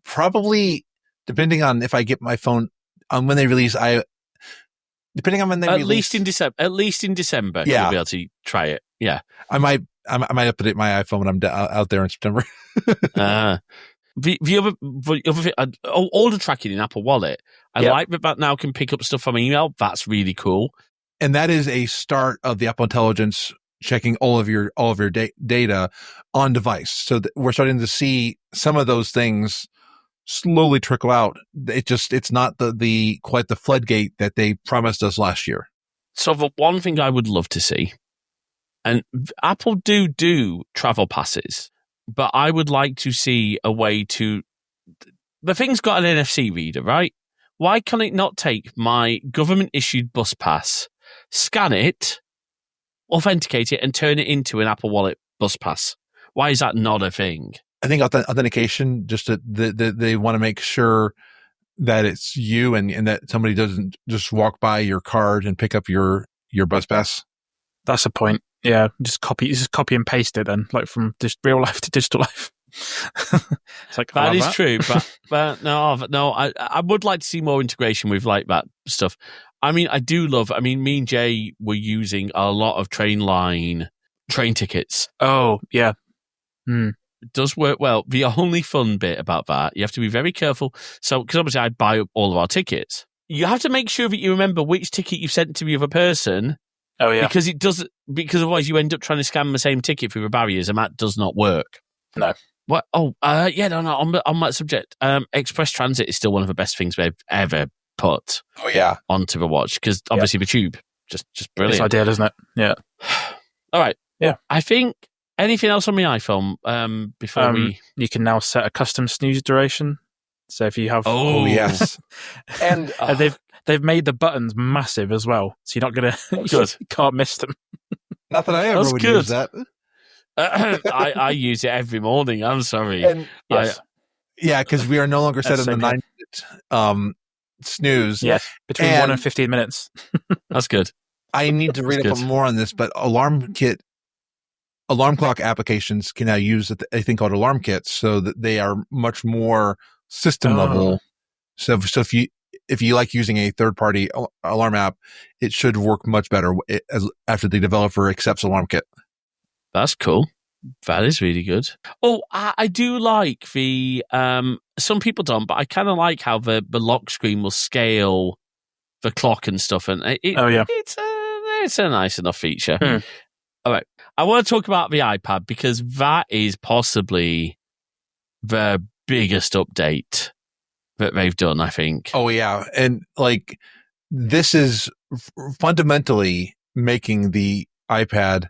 probably, depending on if I get my phone on when they release, at least in December, you'll be able to try it. Yeah, I might update my iPhone when I'm out there in September. The other thing, order tracking in Apple Wallet. I like that now can pick up stuff from email. That's really cool. And that is a start of the Apple Intelligence checking all of your data on device. So we're starting to see some of those things slowly trickle out. It's not the quite the floodgate that they promised us last year. So the one thing I would love to see, and Apple do travel passes, but I would like to see a way to, the thing's got an NFC reader, right? Why can it not take my government issued bus pass, scan it, authenticate it, and turn it into an Apple Wallet bus pass? Why is that not a thing? I think authentication, just they want to make sure that it's you and that somebody doesn't just walk by your card and pick up your bus pass. That's a point. Yeah, just copy and paste it then, like from just real life to digital life. It's like that is true, but no, I would like to see more integration with like that stuff. I mean, I do love. I mean, me and Jay were using a lot of train tickets. Oh yeah, It does work well. The only fun bit about that, you have to be very careful. So, because obviously I buy up all of our tickets, you have to make sure that you remember which ticket you sent to the other person. Oh yeah, because otherwise you end up trying to scan the same ticket through the barriers, and that does not work. No. What? Oh, yeah, no. On that subject, Express Transit is still one of the best things we've ever put. Oh yeah, onto the watch, because obviously the tube, just brilliant. It's ideal, isn't it? Yeah. All right. Yeah. I think anything else on my iPhone before you can now set a custom snooze duration. So if you have, oh yes, and they've made the buttons massive as well, so you're not gonna you can't miss them. Not that I ever would use that. I use it every morning. I'm sorry. And, yes. Yeah, because we are no longer set in the 9-minute snooze. Yes, between 1 and 15 minutes. That's good. I need to read up more on this, but alarm clock applications can now use a thing called alarm kits, so that they are much more system level. So if you like using a third party alarm app, it should work much better after the developer accepts alarm kit. That's cool. That is really good. Oh, I do like the some people don't, but I kind of like how the lock screen will scale the clock and stuff, and it's a nice enough feature. All right, I want to talk about the iPad because that is possibly the biggest update that they've done, I think. Oh yeah, and like this is fundamentally making the iPad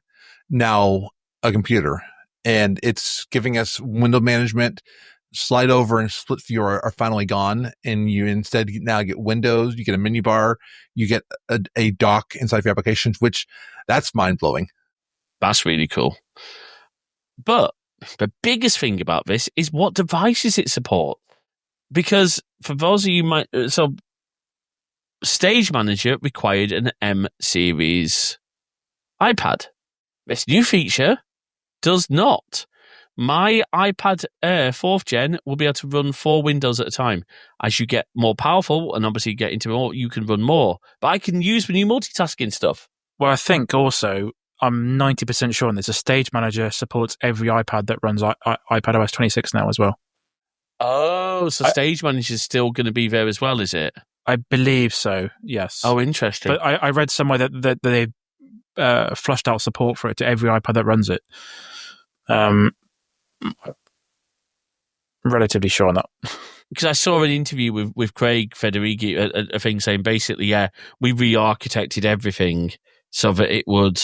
now a computer, and it's giving us window management. Slide over and split view are finally gone, and you instead now get windows, you get a menu bar, you get a dock inside your applications, which that's mind-blowing. That's really cool. But the biggest thing about this is what devices it supports. Because for those of you so Stage Manager required an M series iPad. This new feature does not. My iPad Air 4th gen will be able to run 4 windows at a time. As you get more powerful, and obviously get into more, you can run more. But I can use the new multitasking stuff. Well, I think also, I'm 90% sure on this, a Stage Manager supports every iPad that runs iPadOS 26 now as well. Oh, so Stage Manager is still going to be there as well, is it? I believe so, yes. Oh, interesting. But I read somewhere that they flushed out support for it to every iPad that runs it. I'm relatively sure on that. Because I saw an interview with Craig Federighi, a thing saying basically, we re-architected everything so that it would,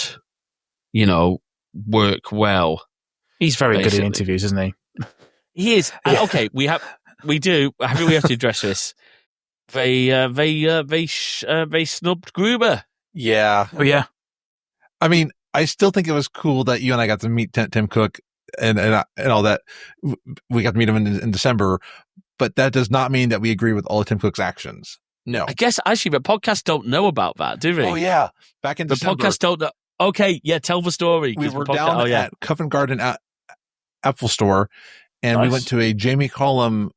work well. He's very good at interviews, isn't he? He is. Yeah. Okay, we have to address this. They snubbed Gruber. Yeah. Oh yeah. I mean, I still think it was cool that you and I got to meet Tim Cook and all that. We got to meet him in December, but that does not mean that we agree with all of Tim Cook's actions. No. I guess actually the podcast don't know about that, do we? Oh yeah. Back in December. The podcast don't know. Okay, yeah, tell the story. We were down at Covent Garden Apple Store, and we went to a Jamie Cullum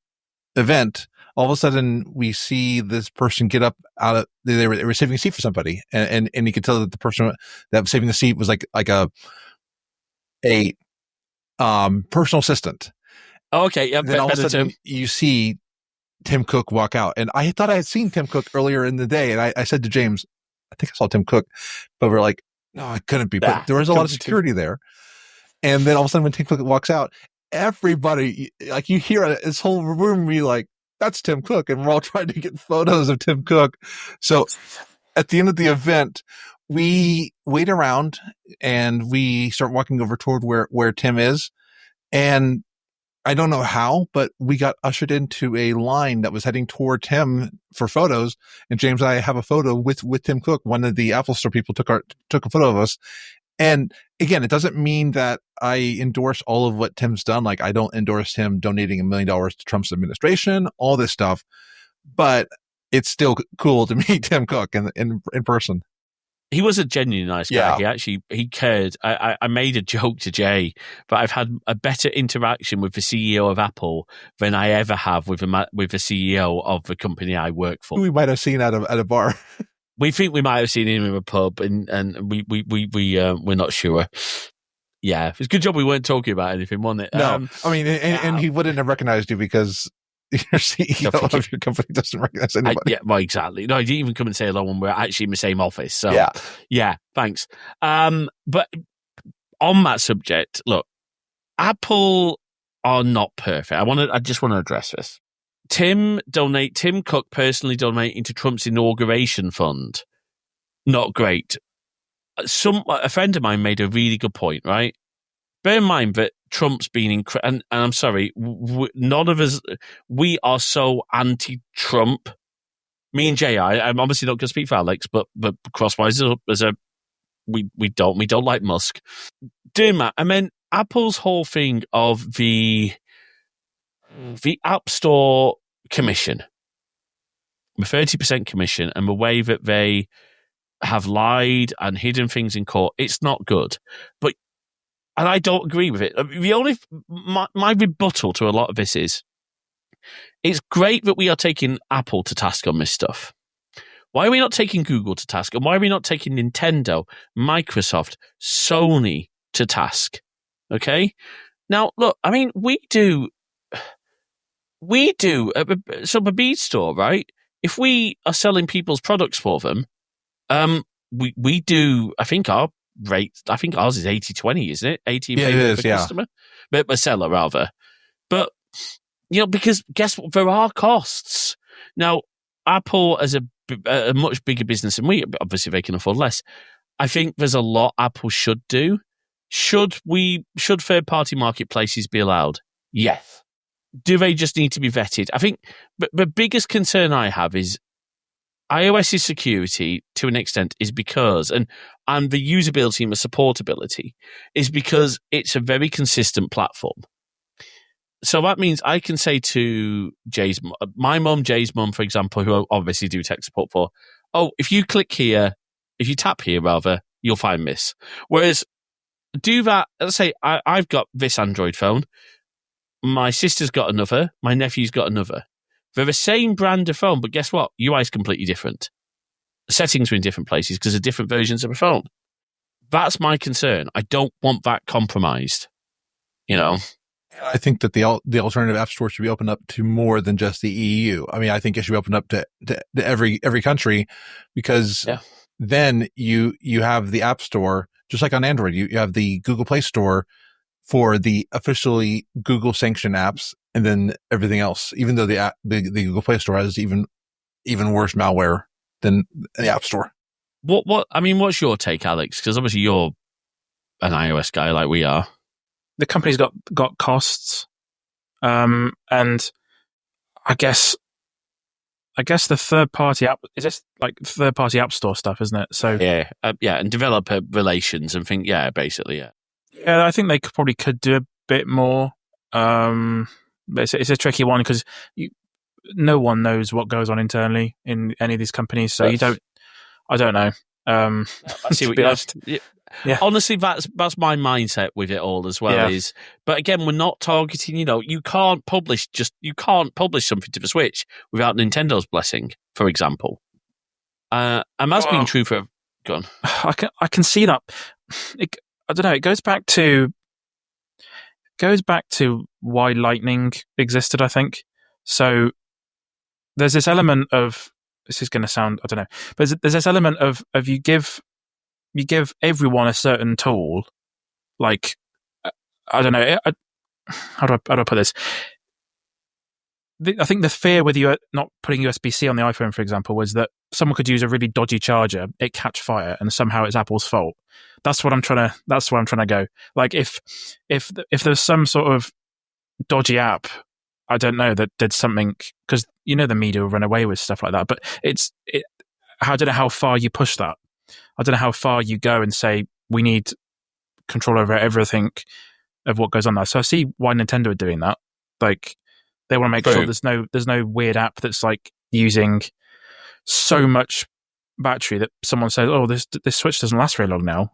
event. All of a sudden, we see this person get up out of, they were saving a seat for somebody. And you could tell that the person that was saving the seat was like a personal assistant. Oh, okay. Yeah. Then all of a sudden you see Tim Cook walk out. And I thought I had seen Tim Cook earlier in the day. And I said to James, I think I saw Tim Cook, but we're like, no, it couldn't be. But there was a lot of security there. And then all of a sudden when Tim Cook walks out, everybody, like you hear this whole room be like, that's Tim Cook. And we're all trying to get photos of Tim Cook. So at the end of the event, we wait around and we start walking over toward where Tim is. And I don't know how, but we got ushered into a line that was heading toward Tim for photos. And James and I have a photo with Tim Cook. One of the Apple Store people took a photo of us. And again, it doesn't mean that I endorse all of what Tim's done. Like I don't endorse him donating $1 million to Trump's administration, all this stuff, but it's still cool to meet Tim Cook in person. He was a genuinely nice guy. Yeah. He cared. I made a joke to Jay, but I've had a better interaction with the CEO of Apple than I ever have with the CEO of the company I work for. We might have seen at a bar. We think we might have seen him in a pub, and we're not sure. Yeah, it's a good job we weren't talking about anything, wasn't it? No, I mean, and he wouldn't have recognized you because your CEO of your company doesn't recognize anybody. Yeah, well, exactly. No, he didn't even come and say hello when we're actually in the same office. So yeah, thanks. But on that subject, look, Apple are not perfect. I just want to address this. Tim Cook personally donating to Trump's inauguration fund. Not great. A friend of mine made a really good point, right? Bear in mind that Trump's been and I'm sorry, none of us, we are so anti-Trump. Me and Jay, I'm obviously not going to speak for Alex, but crosswise we don't like Musk. Doing that, I mean, Apple's whole thing of the App Store commission, the 30% commission, and the way that they have lied and hidden things in court. It's not good. And I don't agree with it. My rebuttal to a lot of this is, it's great that we are taking Apple to task on this stuff. Why are we not taking Google to task? And why are we not taking Nintendo, Microsoft, Sony to task? Okay? Now, look, I mean, we do so a bead store, right? If we are selling people's products for them, we do, I think ours is 80-20, isn't it? 80 in favor of the customer? But a seller, rather. But, because guess what? There are costs. Now, Apple, as a much bigger business than we, obviously they can afford less. I think there's a lot Apple should do. Should third-party marketplaces be allowed? Yes. Do they just need to be vetted? I think the biggest concern I have is iOS's security, to an extent, is because, and the usability and the supportability, is because it's a very consistent platform. So that means I can say to my mum, Jay's mum, for example, who I obviously do tech support for, if you tap here, rather, you'll find this. Whereas, do that, let's say I've got this Android phone, my sister's got another, my nephew's got another. They're the same brand of phone, but guess what? UI is completely different. Settings are in different places because of different versions of a phone. That's my concern. I don't want that compromised, I think that the alternative app store should be opened up to more than just the EU. I mean, I think it should be opened up to every country, because then you have the app store, just like on Android, you have the Google Play Store for the officially Google sanctioned apps, and then everything else, even though the Google Play Store has even worse malware than the App Store. What's your take, Alex? Because obviously you're an iOS guy like we are. The company's got costs, and I guess the third-party app is just like third-party app store stuff, isn't it? So and developer relations and things. Yeah, basically, yeah. Yeah, I think they could do a bit more. But it's a tricky one because no one knows what goes on internally in any of these companies, so I don't know. I see what you're. Yeah. Honestly, that's my mindset with it all as well. Yeah. But again, we're not targeting. You can't publish something to the Switch without Nintendo's blessing, for example. And that's been true for. Go on. I can see that. I don't know. It goes back to why Lightning existed, I think. So there's this element of, this is going to sound, I don't know, but there's this element of you give everyone a certain tool, like, I don't know, how do I put this? I think the fear with you not putting USB-C on the iPhone, for example, was that someone could use a really dodgy charger, it catch fire, and somehow it's Apple's fault. That's where I'm trying to go. Like if there's some sort of dodgy app, I don't know, that did something, because the media will run away with stuff like that. But I don't know how far you push that. I don't know how far you go and say we need control over everything of what goes on there. So I see why Nintendo are doing that. Like, they want to make sure there's no weird app that's like using so much battery that someone says, "Oh, this Switch doesn't last very long now."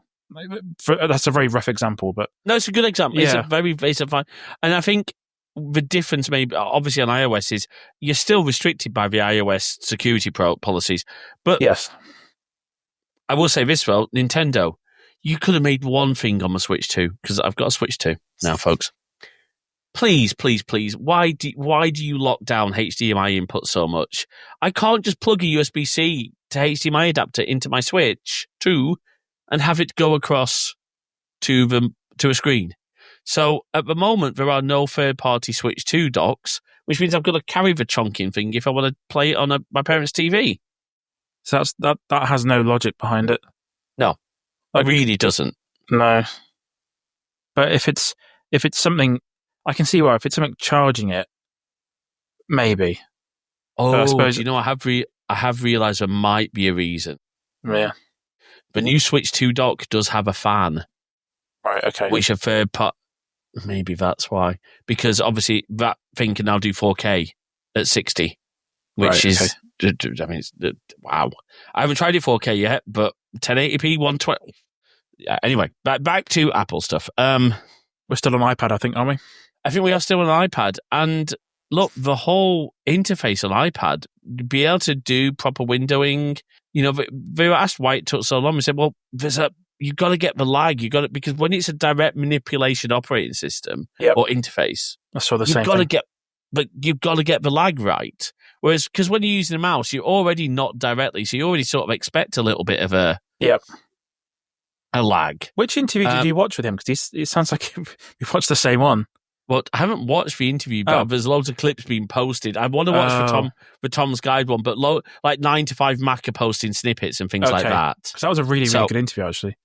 That's a very rough example, but no, it's a good example. Yeah. It's a fine, and I think the difference, maybe obviously on iOS, is you're still restricted by the iOS security policies. But yes, I will say this: well, Nintendo, you could have made one thing on my Switch 2, because I've got a Switch 2 now, folks. Please, why do you lock down HDMI input so much? I can't just plug a USB-C to HDMI adapter into my Switch 2 and have it go across to a screen. So at the moment, there are no third-party Switch 2 docks, which means I've got to carry the chonking thing if I want to play it on my parents' TV. So that has no logic behind it. No, it really doesn't. No. But if it's something, I can see why. If it's something charging it, maybe. I suppose, I have realised there might be a reason. Yeah. The new Switch 2 dock does have a fan. Right, okay. Which a third part, maybe that's why. Because obviously that thing can now do 4K at 60, which is I mean, wow. I haven't tried it 4K yet, but 1080p, 120. Anyway, back to Apple stuff. We're still on iPad, I think, aren't we? I think we are still on iPad. And look, the whole interface on iPad, be able to do proper windowing. You know, they were asked why it took so long. We said, well, you've got to get the lag. Because when it's a direct manipulation operating system or interface, I saw the same thing. You've got to get the lag right. Whereas, because when you're using a mouse, you're already not directly, so you already sort of expect a little bit of a lag. Which interview did you watch with him? Because it sounds like you watched the same one. Well, I haven't watched the interview, but there's loads of clips being posted. I want to watch the Tom's Guide one, but like 9 to 5 Mac are posting snippets and things like that. Because that was a really, really good interview, actually.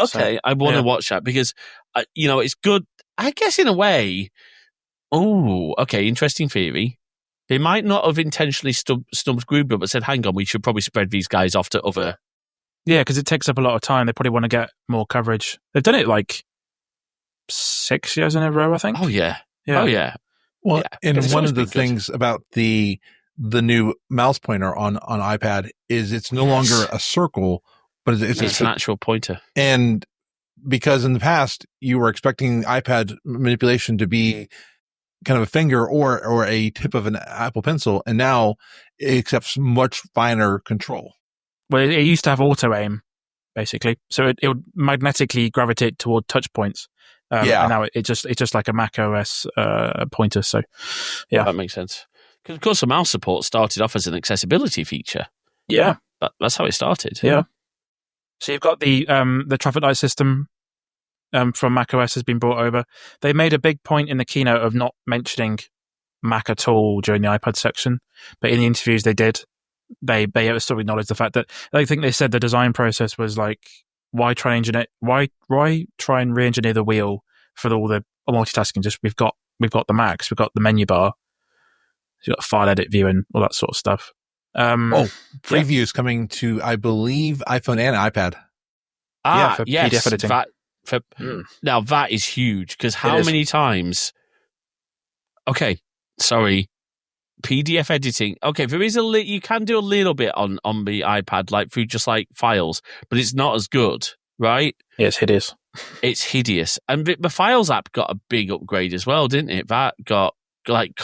Okay, I want to watch that because, it's good, I guess, in a way. Oh, okay, interesting theory. They might not have intentionally stumped Gruber, but said, hang on, we should probably spread these guys off to other... Yeah, because it takes up a lot of time. They probably want to get more coverage. They've done it like 6 years in a row, I think. Oh, yeah. Oh, yeah. Well, and one of the things about the new mouse pointer on iPad is it's no longer a circle, but it's an actual pointer. And because in the past, you were expecting iPad manipulation to be kind of a finger or a tip of an Apple Pencil, and now it accepts much finer control. Well, it used to have auto aim, basically, so it would magnetically gravitate toward touch points. And now it's just like a macOS pointer. So, yeah, that makes sense. Because of course, the mouse support started off as an accessibility feature. Yeah, that's how it started. Yeah. So you've got the traffic light system from macOS has been brought over. They made a big point in the keynote of not mentioning Mac at all during the iPad section, but in the interviews they did. They still acknowledged the fact that I think they said the design process was like, why try and re-engineer the wheel for all the multitasking? Just we've got the Macs, we've got the menu bar, you've got file edit view and all that sort of stuff. Previews coming to, I believe, iPhone and iPad. For PDF editing. Now that is huge because how many times? Okay, sorry. PDF editing. Okay, there is you can do a little bit on the iPad, like through just like files, but it's not as good, right? Yeah, it's hideous. It's hideous. And the Files app got a big upgrade as well, didn't it? That got like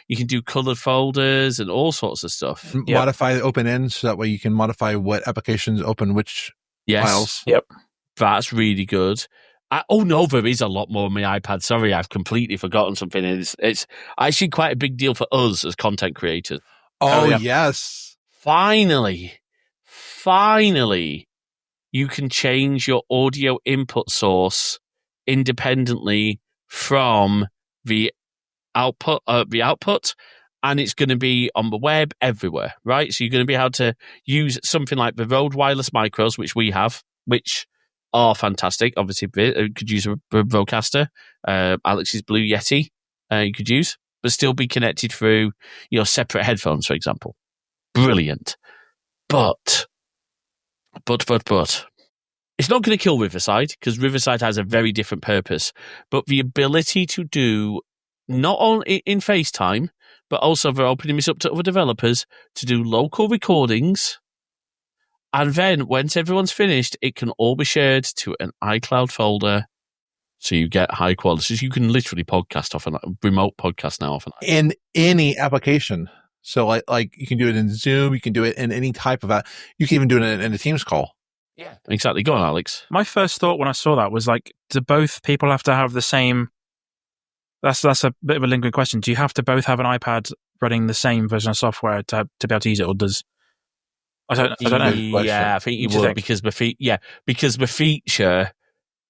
you can do colored folders and all sorts of stuff. Modify the open end so that way you can modify what applications open which files. Yep. That's really good. There is a lot more on my iPad. Sorry, I've completely forgotten something. It's actually quite a big deal for us as content creators. Yes. Finally, you can change your audio input source independently from the output, and it's going to be on the web everywhere, right? So you're going to be able to use something like the Rode Wireless Micros, which we have, which are fantastic. Obviously, you could use a Rodecaster, Alex's Blue Yeti, you could use, but still be connected through your separate headphones, for example. Brilliant. But it's not going to kill Riverside because Riverside has a very different purpose. But the ability to do not only in FaceTime, but also they're opening this up to other developers to do local recordings. And then once everyone's finished, it can all be shared to an iCloud folder. So you get high quality. So you can literally podcast off a remote podcast now off an in any application. So like you can do it in Zoom, you can do it in any type of you can even do it in a Teams call. Yeah, exactly. Go on, Alex. My first thought when I saw that was like, do both people have to have the same? That's a bit of a lingering question. Do you have to both have an iPad running the same version of software to be able to use it, or does? I don't know. Yeah, I think you would because the feature,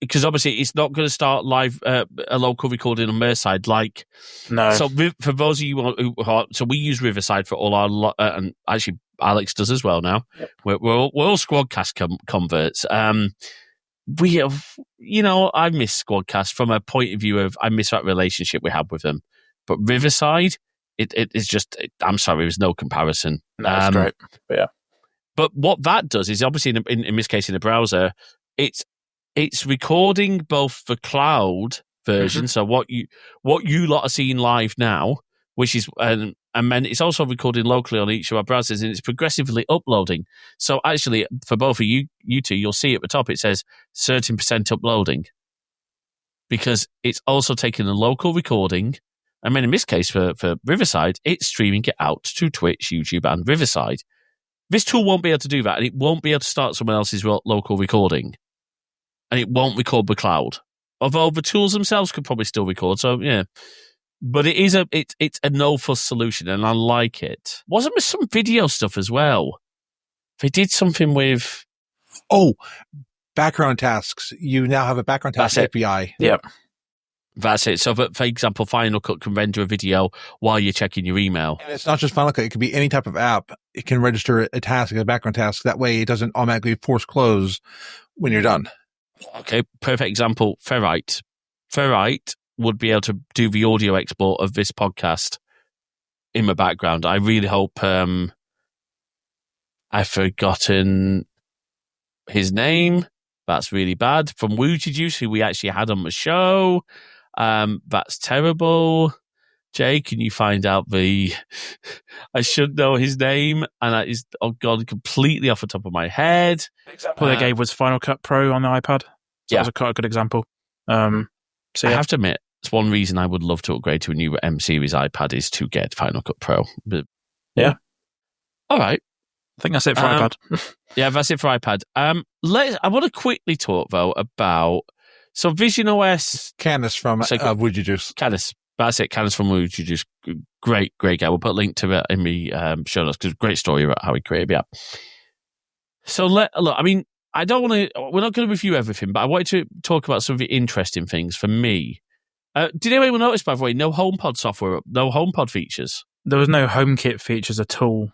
because obviously it's not going to start live a local recording on their side. Like, no. So for those of you so we use Riverside for all our and actually Alex does as well now. Yep. We're all Squadcast converts. We have, I miss Squadcast from a point of view of I miss that relationship we had with them. But Riverside, it is just. I'm sorry, there's no comparison. No, it's great. But yeah. But what that does is obviously in this case in the browser, it's recording both the cloud version, so what you lot are seeing live now which is and then it's also recording locally on each of our browsers, and it's progressively uploading. So actually, for both of you two, you'll see at the top it says certain percent uploading, because it's also taking a local recording. I mean, in this case, for Riverside, it's streaming it out to Twitch, YouTube, and Riverside. This tool won't be able to do that, and it won't be able to start someone else's local recording, and it won't record the cloud. Although the tools themselves could probably still record, so yeah. But it's a no-fuss solution, and I like it. Wasn't there some video stuff as well? They did something with... Oh, background tasks. You now have a background task API. Yep. That's it. So, for example, Final Cut can render a video while you're checking your email. And it's not just Final Cut. It could be any type of app. It can register a task, a background task. That way it doesn't automatically force close when you're done. Okay, perfect example, Ferrite. Ferrite would be able to do the audio export of this podcast in the background. I really hope I've forgotten his name. That's really bad. From Woogie Juice, who we actually had on the show. That's terrible. Jay, can you find out I should know his name, and that is, oh God, completely off the top of my head. The example they gave was Final Cut Pro on the iPad. So that was quite a good example. I have to admit, it's one reason I would love to upgrade to a new M series iPad is to get Final Cut Pro. But, yeah. All right. I think that's it for iPad. Yeah, that's it for iPad. I want to quickly talk, though, about... So Vision OS... Canis from Woogie Juice. Canis. That's it. Canis from Woogie Juice. Great guy. We'll put a link to it in the show notes, because great story about how he created the app. So, look, I mean, I don't want to... We're not going to review everything, but I wanted to talk about some of the interesting things for me. Did anyone notice, by the way, no HomePod software, no HomePod features? There was no HomeKit features at all.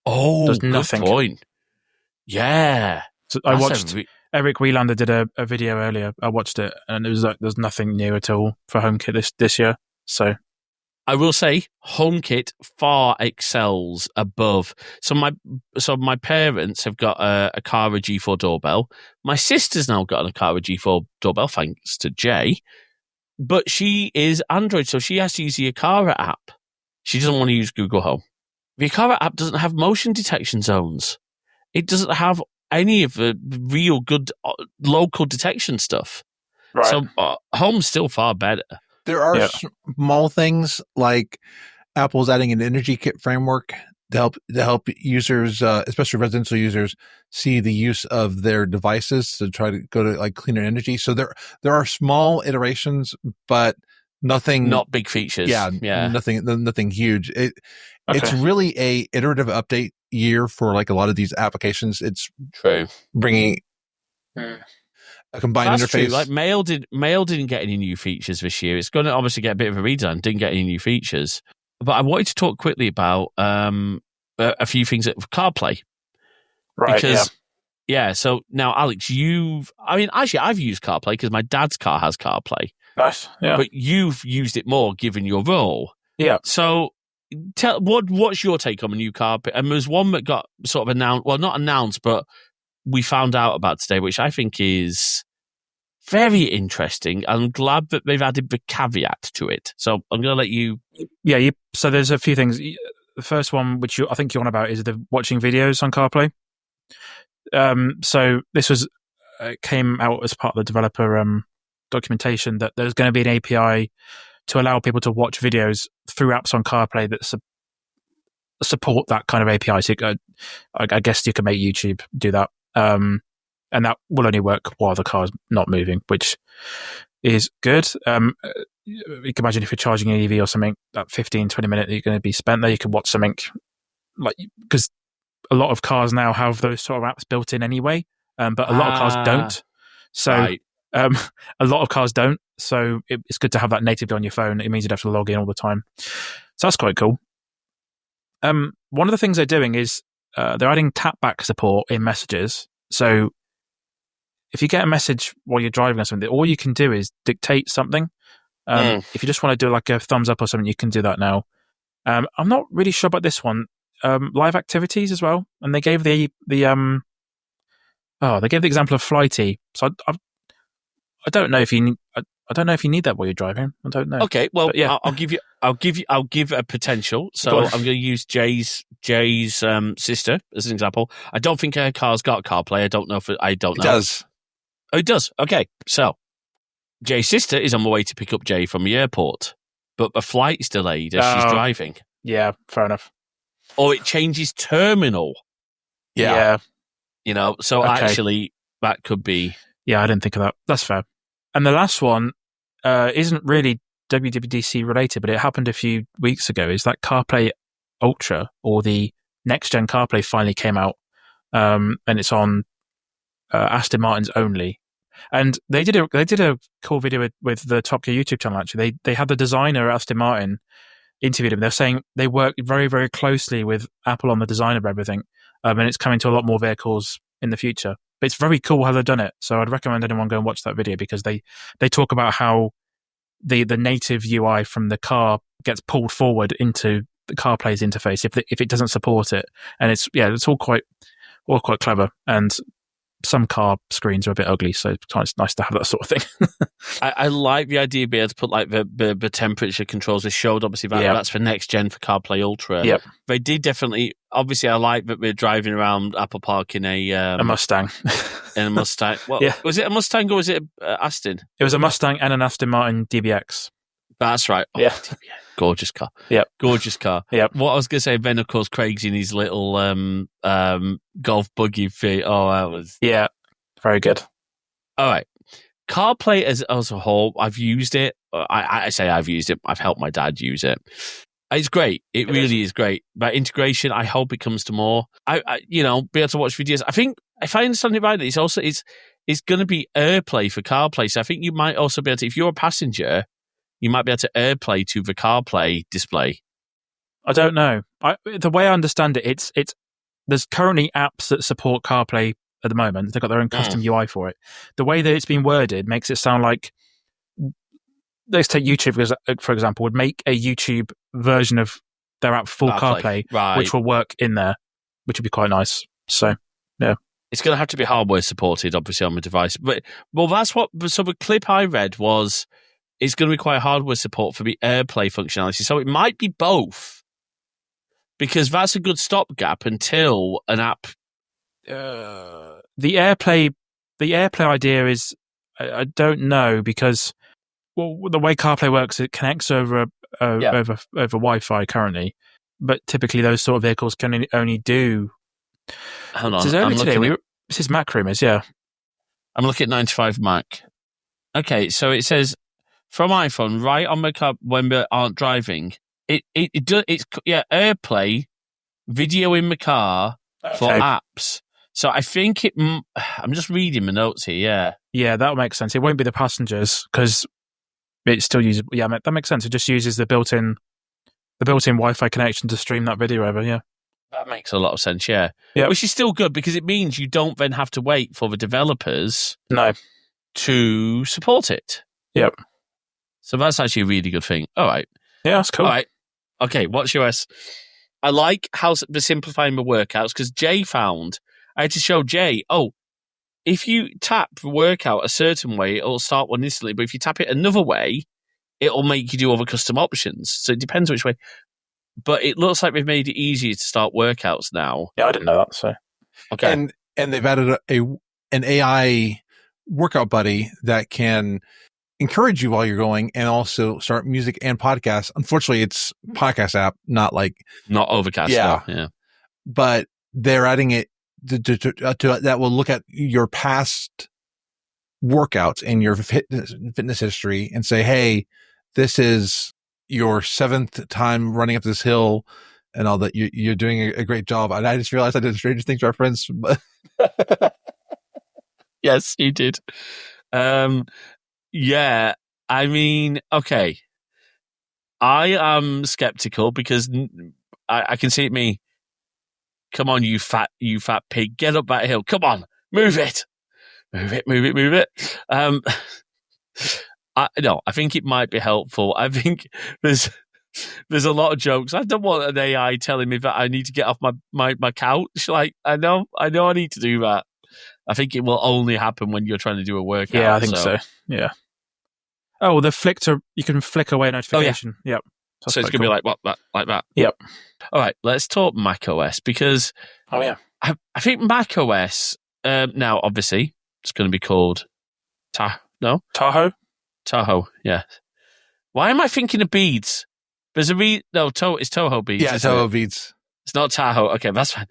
Oh, there's good nothing. Point. Yeah. So I watched... Eric Wielander did a video earlier. I watched it, and it was like there's nothing new at all for HomeKit this year. So I will say HomeKit far excels above. So my parents have got a Kara G4 doorbell. My sister's now got a Kara G4 doorbell, thanks to Jay. But she is Android, so she has to use the Akara app. She doesn't want to use Google Home. The Akara app doesn't have motion detection zones. It doesn't have any of the real good local detection stuff. Right. So Home's still far better. There are small things like Apple's adding an Energy Kit framework to help users, especially residential users, see the use of their devices to try to go to like cleaner energy. So there are small iterations, but nothing, not big features. Yeah. Nothing huge. It's really a iterative update year for like a lot of these applications. It's true bringing a combined interface. True. Like Mail didn't get any new features this year. It's going to obviously get a bit of a redesign. Didn't get any new features. But I wanted to talk quickly about a few things at CarPlay. Right. Because so now Alex, I've used CarPlay because my dad's car has CarPlay. Nice. Yeah. But you've used it more given your role. Yeah. So what's your take on a new car? And there's one that got sort of announced, well, not announced, but we found out about today, which I think is very interesting. I'm glad that they've added the caveat to it. So I'm going to let you... Yeah, so there's a few things. The first one, which I think you're on about, is the watching videos on CarPlay. So this was came out as part of the developer documentation that there's going to be an API to allow people to watch videos through apps on CarPlay that support that kind of API. So I guess you can make YouTube do that. And that will only work while the car's not moving, which is good. You can imagine if you're charging an EV or something, that 15-20 minutes you're going to be spent there, you can watch something, like, because a lot of cars now have those sort of apps built in anyway, but a lot of cars don't. So right. A lot of cars don't. So it's good to have that natively on your phone. It means you'd have to log in all the time. So that's quite cool. One of the things they're doing is they're adding tap-back support in messages. So if you get a message while you're driving or something, all you can do is dictate something. If you just want to do like a thumbs up or something, you can do that now. I'm not really sure about this one. Live activities as well, and they gave the example of Flighty. So I don't know if you. I don't know if you need that while you're driving. I don't know. Okay, well, yeah. I'll give a potential. So I'm going to use Jay's sister as an example. I don't think her car's got CarPlay. I don't know. It does. Oh, it does. Okay, so Jay's sister is on the way to pick up Jay from the airport, but the flight's delayed as she's driving. Yeah, fair enough. Or it changes terminal. Yeah. You know, so actually that could be. Yeah, I didn't think of that. That's fair. And the last one isn't really WWDC related, but it happened a few weeks ago. Is that CarPlay Ultra, or the next gen CarPlay, finally came out, and it's on Aston Martins only. And they did a cool video with the Top Gear YouTube channel. Actually, they had the designer at Aston Martin interviewed him. They're saying they work very, very closely with Apple on the design of everything, and it's coming to a lot more vehicles in the future. But it's very cool how they've done it. So I'd recommend anyone go and watch that video, because they talk about how the native UI from the car gets pulled forward into the CarPlay's interface if it doesn't support it. And it's all quite clever. And some car screens are a bit ugly, so it's nice to have that sort of thing. I like the idea of being able to put like the temperature controls. They showed obviously that's for next gen for CarPlay Ultra. Yep. They did definitely. Obviously, I like that we're driving around Apple Park in a Mustang. In a Mustang. Well, was it a Mustang or was it Aston? It was a Mustang and an Aston Martin DBX. That's right. Oh, yeah. DBX. Gorgeous car. Yep. Gorgeous car. Yep. What I was going to say, then of course Craig's in his little golf buggy thing. Oh, that was very good. All right. CarPlay as a whole, I've used it. I say I've used it. I've helped my dad use it. It's great. It really is great. But integration, I hope it comes to more. I be able to watch videos. I think if I understand it right, it's going to be AirPlay for CarPlay. So I think you might also be able to, if you're a passenger, you might be able to AirPlay to the CarPlay display. I don't know. The way I understand it, it's there's currently apps that support CarPlay at the moment. They've got their own custom UI for it. The way that it's been worded makes it sound like, let's take YouTube for example, would make a YouTube version of their app full CarPlay, which will work in there, which would be quite nice. So, yeah. It's going to have to be hardware supported, obviously, on the device. But, that's what, so the clip I read was, it's going to require hardware support for the AirPlay functionality. So it might be both, because that's a good stopgap until an app. The AirPlay idea is, I don't know, because the way CarPlay works, it connects over Wi-Fi currently, but typically those sort of vehicles can only do. Hold on, this is early today. This is Mac rumors, yeah. I'm looking at 95 Mac. Okay, so it says from iPhone right on the car when we aren't driving. It does. It's AirPlay video in the car for apps. So I think I'm just reading the notes here. Yeah, that would make sense. It won't be the passengers because it still uses. Yeah, that makes sense. It just uses the built-in Wi-Fi connection to stream that video over. Yeah, that makes a lot of sense. Yeah, which is still good because it means you don't then have to wait for the developers to support it. Yep. So that's actually a really good thing. All right. Yeah, that's cool. All right. Okay, watchOS. I like how they're simplifying the workouts because Jay found. I had to show Jay, if you tap the workout a certain way, it'll start one instantly. But if you tap it another way, it'll make you do other custom options. So it depends which way. But it looks like they've made it easier to start workouts now. Yeah, I didn't know that. So okay, and they've added an AI workout buddy that can encourage you while you're going and also start music and podcasts. Unfortunately, it's podcast app, not Overcast. Yeah. But they're adding it to that will look at your past workouts and your fitness history and say, hey, this is your 7th time running up this hill and all that. You're doing a great job. And I just realized I did a Stranger Things reference. Yes, you did. Yeah, I mean, okay. I am skeptical because I can see it me. Come on, you fat pig. Get up that hill. Come on. Move it. I think it might be helpful. I think there's a lot of jokes. I don't want an AI telling me that I need to get off my couch. Like, I know I need to do that. I think it will only happen when you're trying to do a workout. Yeah, I think so. Yeah. Oh, the you can flick away a notification. Oh, yeah. Yep. So it's going to be like that. Yep. All right, let's talk macOS because I think macOS now obviously it's going to be called Tahoe. Tahoe, yeah. Why am I thinking of beads? There's a it's Toho beads. Yeah, Toho beads. It's not Tahoe. Okay, that's fine.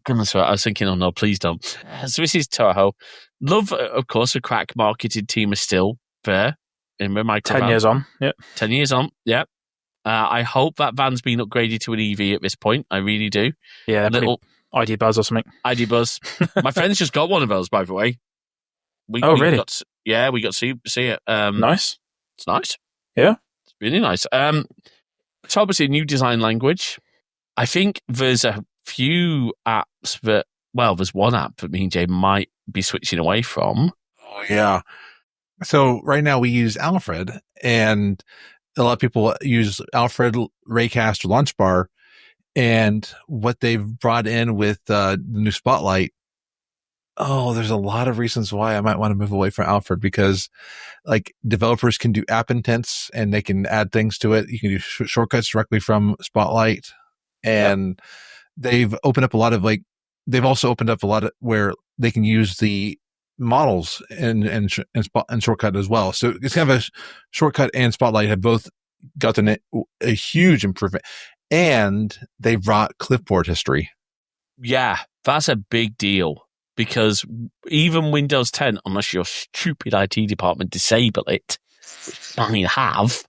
Goodness, I was thinking, oh no, please don't. So this is Tahoe. Love, of course, a crack marketing team is still there. In the micro 10 years on. Yep. 10 years on. Yeah. I hope that van's been upgraded to an EV at this point. I really do. Yeah, little ID Buzz or something. ID Buzz. My friend's just got one of those, by the way. Really? We got to see it. Nice. It's nice. Yeah. It's really nice. It's obviously a new design language. I think there's a few apps there's one app that me and Jay might be switching away from. Oh, yeah. So right now we use Alfred, and a lot of people use Alfred, Raycast, or LaunchBar, and what they've brought in with the new Spotlight. Oh, there's a lot of reasons why I might want to move away from Alfred, because like developers can do app intents and they can add things to it. You can do shortcuts directly from Spotlight, and they've opened up a lot of they've also opened up a lot of where they can use the models and Shortcut as well. So it's kind of a Shortcut and Spotlight have both gotten a huge improvement, and they brought clipboard history. Yeah, that's a big deal, because even Windows 10, unless your stupid IT department disable it, which I have.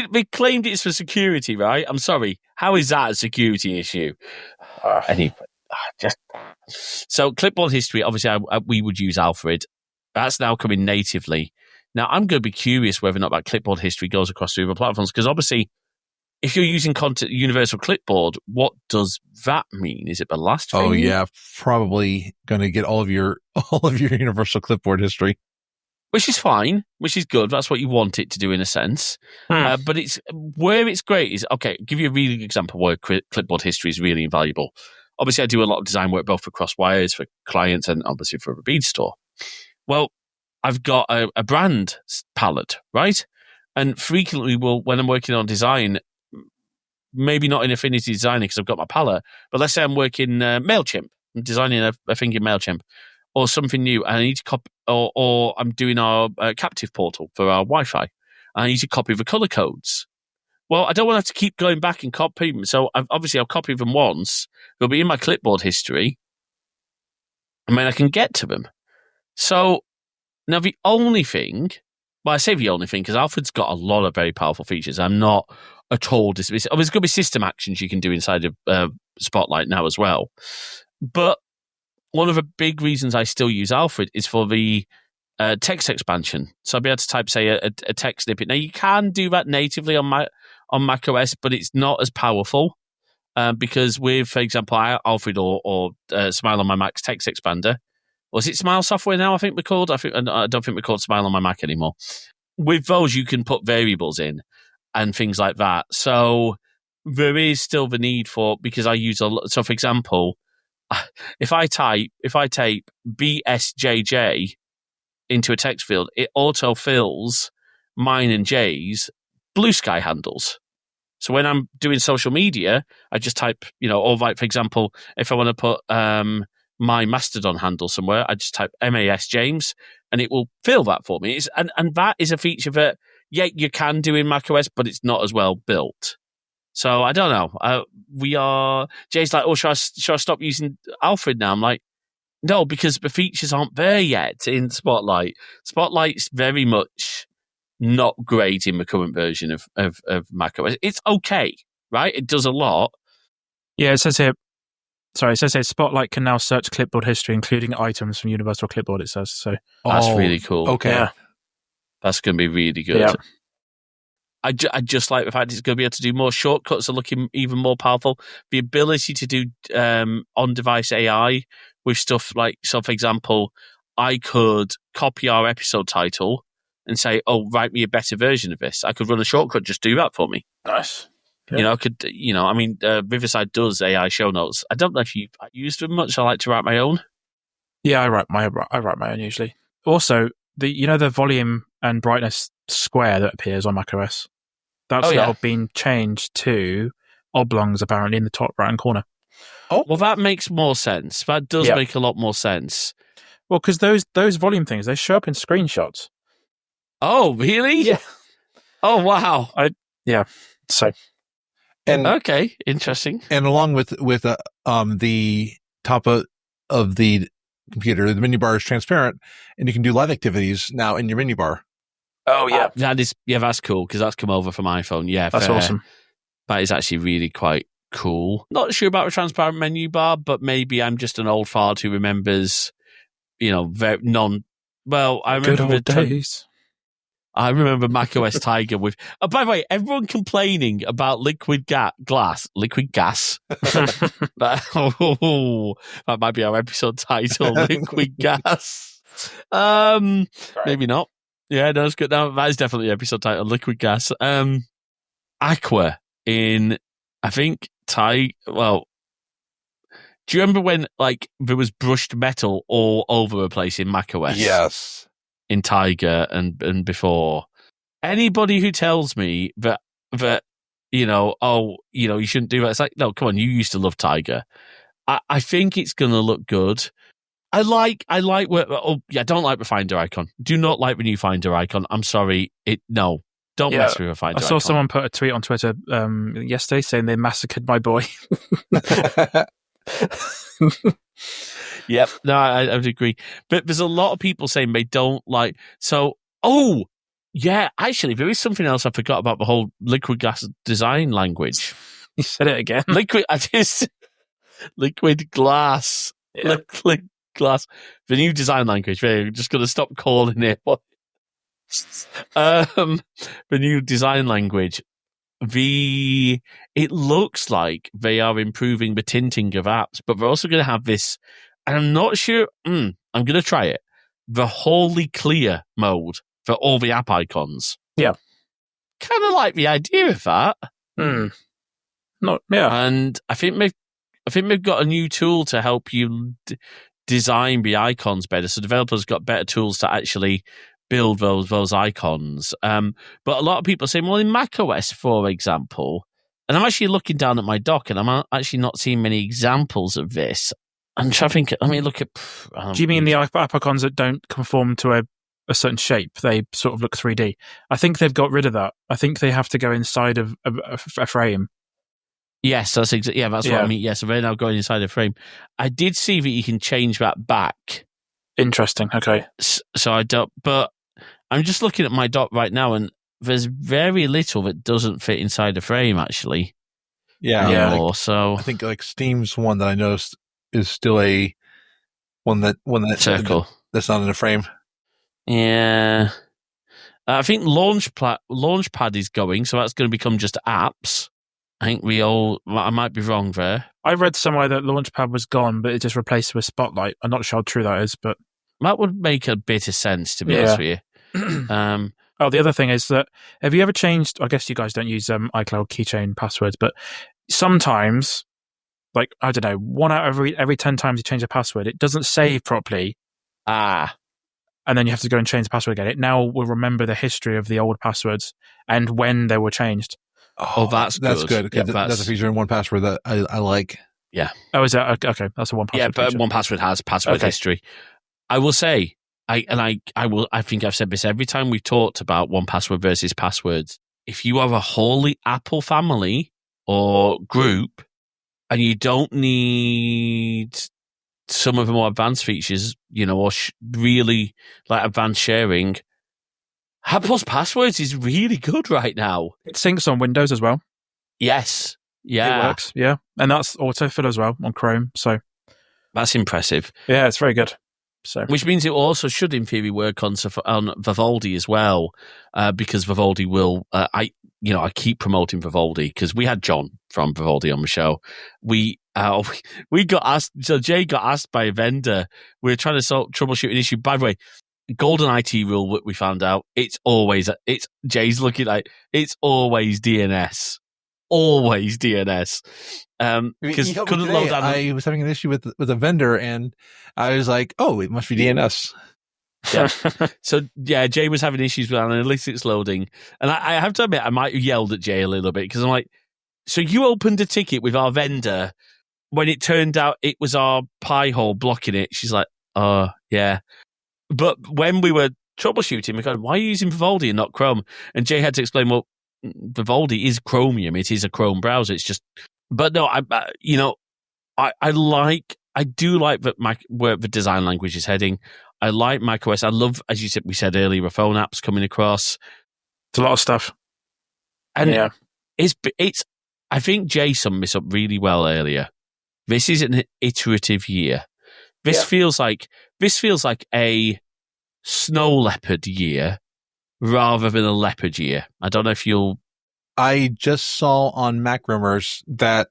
They claimed it's for security, right? I'm sorry. How is that a security issue? Anyway, so clipboard history, obviously we would use Alfred. That's now coming natively. Now I'm going to be curious whether or not that clipboard history goes across to other platforms, because obviously if you're using universal clipboard, what does that mean? Is it the last thing? Oh yeah, probably going to get all of your universal clipboard history. Which is fine, which is good. That's what you want it to do in a sense. But it's where it's great is, okay, give you a really good example where clipboard history is really invaluable. Obviously, I do a lot of design work, both for Crosswires, for clients, and obviously for a bead store. Well, I've got a brand palette, right? And frequently, when I'm working on design, maybe not in Affinity Designer because I've got my palette, but let's say I'm working MailChimp. I'm designing a thing in MailChimp or something new, and I need to copy, or I'm doing our captive portal for our Wi-Fi. I need to copy the color codes. Well, I don't want to have to keep going back and copy them. So I'll copy them once. They'll be in my clipboard history. And then I can get to them. So now the only thing, I say the only thing, because Alfred's got a lot of very powerful features. I'm not at all dismissive. There's going to be system actions you can do inside of Spotlight now as well. But one of the big reasons I still use Alfred is for the text expansion. So I'll be able to type, say, a text snippet. Now, you can do that natively on macOS, but it's not as powerful because with, for example, Alfred or Smile on my Mac's text expander, was it Smile software now, I think we're called? I don't think we're called Smile on my Mac anymore. With those, you can put variables in and things like that. So there is still the need for, because I use so for example, if I type BSJJ into a text field, it auto fills mine and Jay's Blue Sky handles. So when I'm doing social media, I just type, or like, for example, if I want to put my Mastodon handle somewhere, I just type MAS James and it will fill that for me. And that is a feature that, you can do in macOS, but it's not as well built. So I don't know. Jay's like, should I stop using Alfred now? I'm like, no, because the features aren't there yet in Spotlight. Spotlight's very much not great in the current version of macOS. It's okay, right? It does a lot. Yeah, it says here, Spotlight can now search clipboard history, including items from Universal Clipboard, it says. So that's really cool. Okay. Yeah. That's going to be really good. Yeah. I just like the fact it's going to be able to do more shortcuts are looking even more powerful. The ability to do on-device AI with stuff like, so for example, I could copy our episode title and say, write me a better version of this. I could run a shortcut, just do that for me. Nice. Yeah. Riverside does AI show notes. I don't know if you use them much. I like to write my own. Yeah, I write my own usually. Also, the volume and brightness square that appears on macOS. That's now been changed to oblongs, apparently, in the top right-hand corner. Oh, well, that makes more sense. That does make a lot more sense. Well, because those volume things, they show up in screenshots. Oh, really? Yeah. Oh, wow. So, and okay, interesting. And along with the top of the computer, the menu bar is transparent, and you can do live activities now in your menu bar. Oh yeah, that's cool because that's come over from iPhone. Yeah, that's awesome. That is actually really quite cool. Not sure about a transparent menu bar, but maybe I'm just an old fart who remembers, I remember good old days. I remember macOS Tiger with. Oh, by the way, everyone complaining about liquid gas. That might be our episode title. Liquid gas. Maybe not. Yeah, no, it's good. No, that is definitely the episode title. Liquid gas. Aqua in, I think, Well, do you remember when there was brushed metal all over the place in macOS? Yes. In Tiger and before. Anybody who tells me that you shouldn't do that, it's like, no, come on, you used to love Tiger. I think it's gonna look good. I don't like the Finder icon. Do not like the new Finder icon. I'm sorry. Don't mess with the Finder icon. I saw someone put a tweet on Twitter yesterday saying they massacred my boy. Yep, no, I would agree. But there's a lot of people saying they don't like. So, oh, yeah, actually, there is something else I forgot about the whole liquid gas design language. You said it again. Liquid glass. Yep. Liquid glass. The new design language. We're just going to stop calling it. The new design language. It looks like they are improving the tinting of apps, but they're also going to have this, and I'm not sure, I'm going to try it, the wholly clear mode for all the app icons. Yeah. Kind of like the idea of that. And I think they've got a new tool to help you design the icons better. So developers got better tools to actually build those icons. But a lot of people are saying, well, in macOS, for example, and I'm actually looking down at my dock, and I'm actually not seeing many examples of this. I'm trying to think. I mean, look at. Do you mean the app icons that don't conform to a certain shape? They sort of look 3D. I think they've got rid of that. I think they have to go inside of a frame. Yes, that's what I mean. Yeah, so they're now going inside a frame. I did see that you can change that back. Interesting. Okay. So I don't, but I'm just looking at my dock right now, and there's very little that doesn't fit inside the frame, actually. Yeah. Anymore, so I think Steam's one that I noticed is still a one that circle that's not in a frame. Yeah. I think Launchpad is going, so that's going to become just apps. I think I might be wrong there. I read somewhere that Launchpad was gone, but it just replaced with Spotlight. I'm not sure how true that is, but that would make a bit of sense, to be honest with you. The other thing is that, have you ever changed, I guess you guys don't use iCloud keychain passwords, but sometimes, I don't know, 1 out of every 10 times you change a password, it doesn't save properly. And then you have to go and change the password again. It now will remember the history of the old passwords and when they were changed. Oh, that's good. Yeah, that's a feature in 1Password that I like. Yeah. Oh, is that okay? That's a 1Password. Yeah, but feature. 1Password has password history. I will say, I think I've said this every time we've talked about 1Password versus passwords. If you are a wholly Apple family or group, and you don't need some of the more advanced features, or really advanced sharing, Apple's passwords is really good right now. It syncs on Windows as well. Yes. Yeah. It works. Yeah. And that's autofill as well on Chrome. So that's impressive. Yeah, it's very good. So, which means it also should, in theory, work on Vivaldi as well, because Vivaldi will. I keep promoting Vivaldi because we had John from Vivaldi on the show. We got asked. So Jay got asked by a vendor. We were trying to troubleshoot an issue. By the way, golden IT rule we found out. It's Jay's looking like it's always DNS. Always DNS. Because couldn't load down. I was having an issue with a vendor, and I was like, "Oh, it must be DNS." Yeah. So, yeah, Jay was having issues with analytics loading. And I have to admit, I might have yelled at Jay a little bit because I'm like, so you opened a ticket with our vendor when it turned out it was our Pi hole blocking it. She's like, oh, yeah. But when we were troubleshooting, we go, why are you using Vivaldi and not Chrome? And Jay had to explain, well, Vivaldi is Chromium. It is a Chrome browser. It's just, but no, I do like that where the design language is heading. I like macOS. I love, as we said earlier, phone apps coming across. It's a lot of stuff. And it's. I think Jay summed this up really well earlier. This is an iterative year. This feels like a snow leopard year rather than a leopard year. I don't know if you'll. I just saw on Mac Rumors that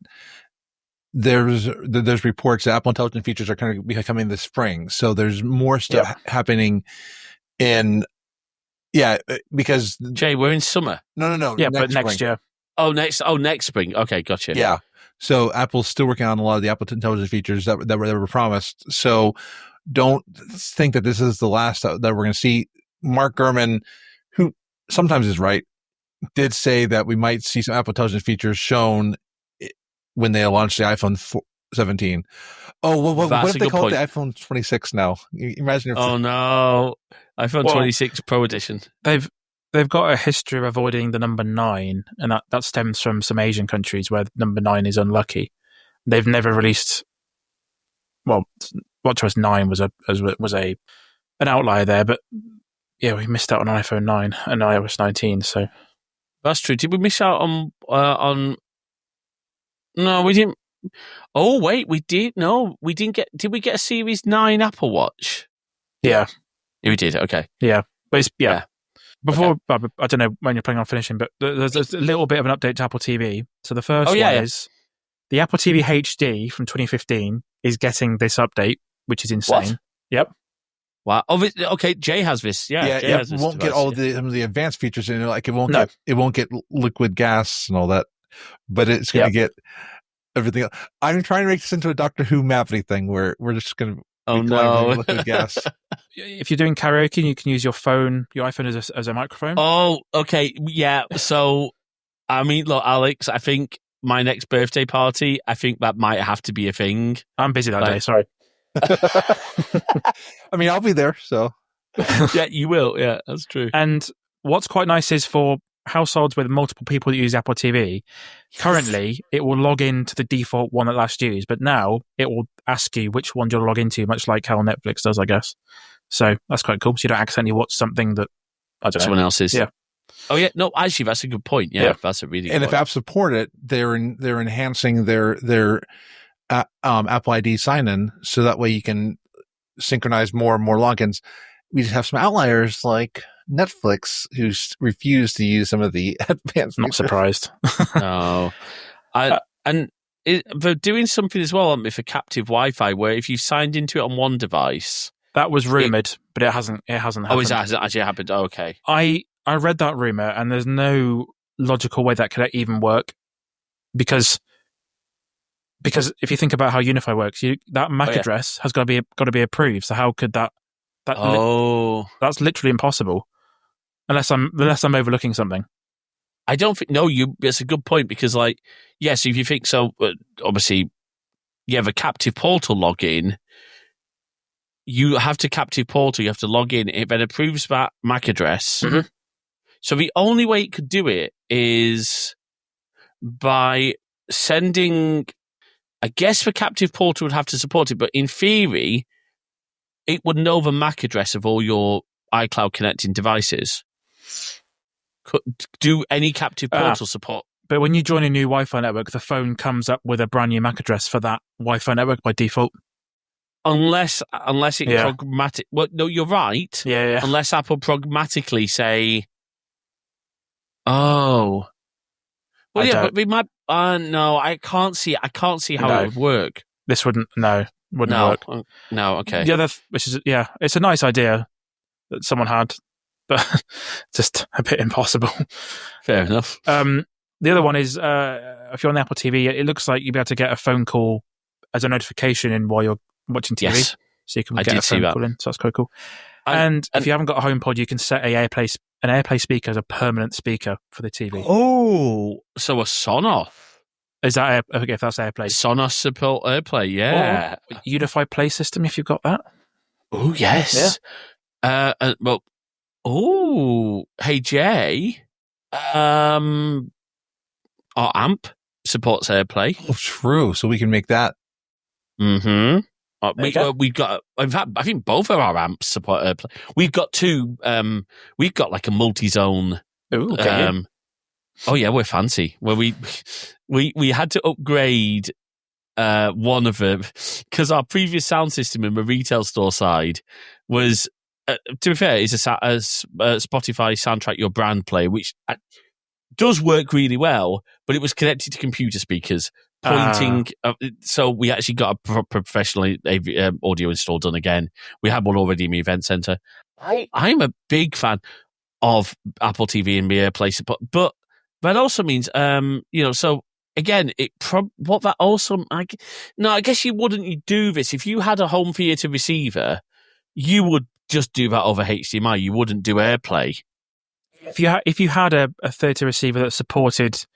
there's reports that Apple Intelligent features are kind of be coming this spring. So there's more stuff happening in. Yeah, because Jay, we're in summer. No. Yeah, but next year. Next spring. Okay, gotcha. Yeah. So Apple's still working on a lot of the Apple Intelligence features that were promised. So don't think that this is the last that we're going to see. Mark Gurman, who sometimes is right, did say that we might see some Apple Intelligence features shown when they launch the iPhone 17. Oh, well, what if they call it the iPhone 26 now? Imagine if no, iPhone 26 Pro Edition. They've got a history of avoiding the number 9, and that stems from some Asian countries where number 9 is unlucky. They've never released. Well, watchOS 9 was an outlier there, but yeah, we missed out on iPhone 9 and iOS 19. So that's true. Did we miss out on? No, we didn't. Oh wait, we did. No, we didn't get. Did we get a Series 9 Apple Watch? Yeah, we did. Okay. Yeah, but it's Before, okay. I don't know when you're planning on finishing, but there's a little bit of an update to Apple TV. So the first one is the Apple TV HD from 2015 is getting this update, which is insane. What? Yep. Wow. Oh, okay. Jay has this. Yeah. Jay has this won't device, get all the advanced features in it. Like it won't get liquid gas and all that, but it's going to get everything else. I'm trying to make this into a Doctor Who Maverick thing where we're just going to. Oh no! Liquid gas. If you're doing karaoke, you can use your iPhone as a microphone. Oh, okay, yeah. So, I mean, look, Alex, I think my next birthday party, I think that might have to be a thing. I'm busy that day. Sorry. I mean, I'll be there. So, yeah, you will. Yeah, that's true. And what's quite nice is for households with multiple people that use Apple TV, currently it will log into the default one that last used, but now it will ask you which one you'll log into, much like how Netflix does, I guess. So that's quite cool. So you don't accidentally watch something that someone else's. Yeah. Oh yeah. No, actually, that's a good point. Yeah. That's a really good point. And if apps support it, they're enhancing their Apple ID sign-in, so that way you can synchronize more and more logins. We just have some outliers like Netflix who's refused to use some of the advanced. Not surprised. No, they're doing something as well for captive Wi-Fi, where if you signed into it on one device, that was rumored, but it hasn't happened. Oh, it hasn't actually happened. Oh, okay. I read that rumor, and there's no logical way that could even work because if you think about how Unify works, that MAC address has got to be approved. So how could that? That's literally impossible. Unless I'm overlooking something. I don't think. No, it's a good point because, so if you think so, obviously, you have a captive portal login. You have to captive portal. You have to log in. It then approves that MAC address. Mm-hmm. So the only way it could do it is by sending. I guess the captive portal would have to support it, but in theory, it would know the MAC address of all your iCloud connecting devices. Do any captive portal support? But when you join a new Wi-Fi network, the phone comes up with a brand new MAC address for that Wi-Fi network by default. Unless it pragmatic. Well, no, you're right. Yeah. Unless Apple pragmatically say, "Oh, well, but we might." No, I can't see how it would work. This wouldn't work. No, okay. The other, it's a nice idea that someone had, but just a bit impossible. Fair enough. The other one is if you're on the Apple TV, it looks like you'll be able to get a phone call as a notification in while you're watching TV. Yes. So you can get a phone call in. So that's quite cool. And if you haven't got a HomePod, you can set an AirPlay speaker as a permanent speaker for the TV. Oh, so a Sonos. Is that okay? If that's AirPlay, Sonos support AirPlay, yeah. Or Unified Play System, if you've got that. Oh yes. Yeah. Hey Jay. Our amp supports AirPlay. Oh, true. So we can make that. Mm-hmm. We've got. In fact, I think both of our amps support AirPlay. We've got two. We've got like a multi-zone. Ooh, okay. Oh yeah, we're fancy. Well, we had to upgrade one of them because our previous sound system in the retail store side was, to be fair, is a Spotify Soundtrack Your Brand player, which does work really well, but it was connected to computer speakers. Pointing, so we actually got a professional audio install done again. We had one already in the event center. I'm a big fan of Apple TV and the AirPlay support, but that also means, so again, what that also, I guess you wouldn't do this if you had a home theater receiver. You would just do that over HDMI. You wouldn't do AirPlay. If you had a theater receiver that supported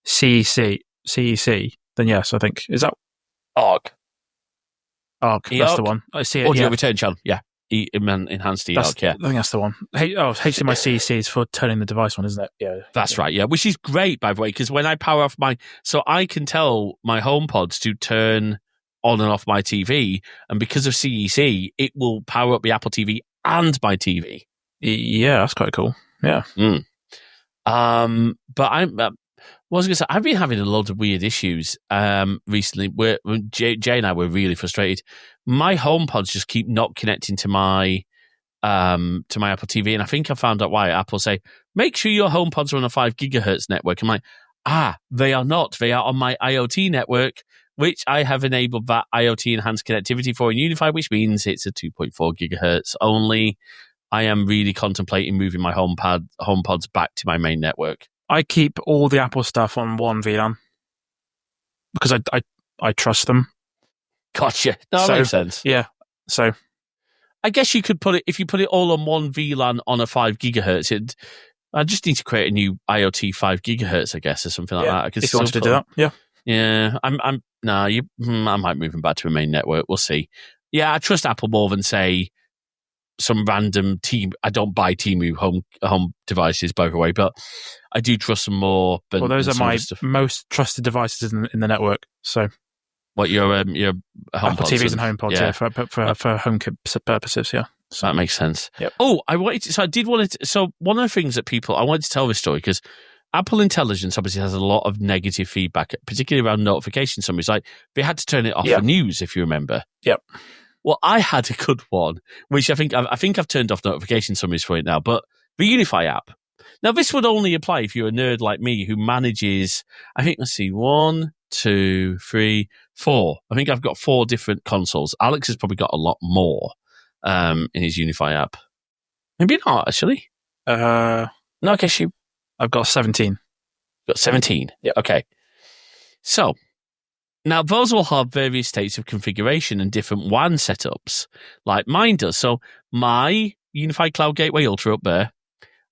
CEC, then yes, I think. Is that ARC? ARC, that's the one. I see it. Audio return channel, yeah. Enhanced ARC, yeah. I think that's the one. HDMI CEC is for turning the device on, isn't it? Yeah. That's right, yeah. Which is great, by the way, because when I power off so I can tell my HomePods to turn on and off my TV, and because of CEC, it will power up the Apple TV and my TV. Yeah, that's quite cool. Yeah. But I was going to say, I've been having a lot of weird issues recently. Jay and I were really frustrated. My HomePods just keep not connecting to my Apple TV, and I think I found out why. Apple say, make sure your HomePods are on a 5 gigahertz network. I'm like, they are not. They are on my IoT network, which I have enabled that IoT enhanced connectivity for in Unify, which means it's a 2.4 gigahertz only. I am really contemplating moving my HomePods back to my main network. I keep all the Apple stuff on one VLAN because I trust them. Gotcha. That makes sense. Yeah. So I guess you could if you put it all on one VLAN on a 5 gigahertz, I just need to create a new IoT 5 gigahertz, I guess, or something like that. If you wanted to do that, yeah. Yeah. I might move them back to a main network. We'll see. Yeah, I trust Apple more than, say, some random team. I don't buy Temu home devices, by the way, but I do trust them more. Well, those are my most trusted devices in the network. So, what your HomePods, Apple TVs and HomePods, for HomeKit purposes, yeah. So that makes sense. Yep. Oh, so one of the things that I wanted to tell this story because Apple Intelligence obviously has a lot of negative feedback, particularly around notification summaries. Like they had to turn it off for news, if you remember. Yep. Well, I had a good one, which I think I've turned off notification summaries for it now, but the Unify app. Now, this would only apply if you're a nerd like me who manages, I think, 1, 2, 3, 4. I think I've got 4 different consoles. Alex has probably got a lot more in his Unify app. Maybe not, actually. No, I guess I've got 17. Got 17? Yeah. Okay. So, now, those will have various states of configuration and different WAN setups, like mine does. So, my Unified Cloud Gateway Ultra up there,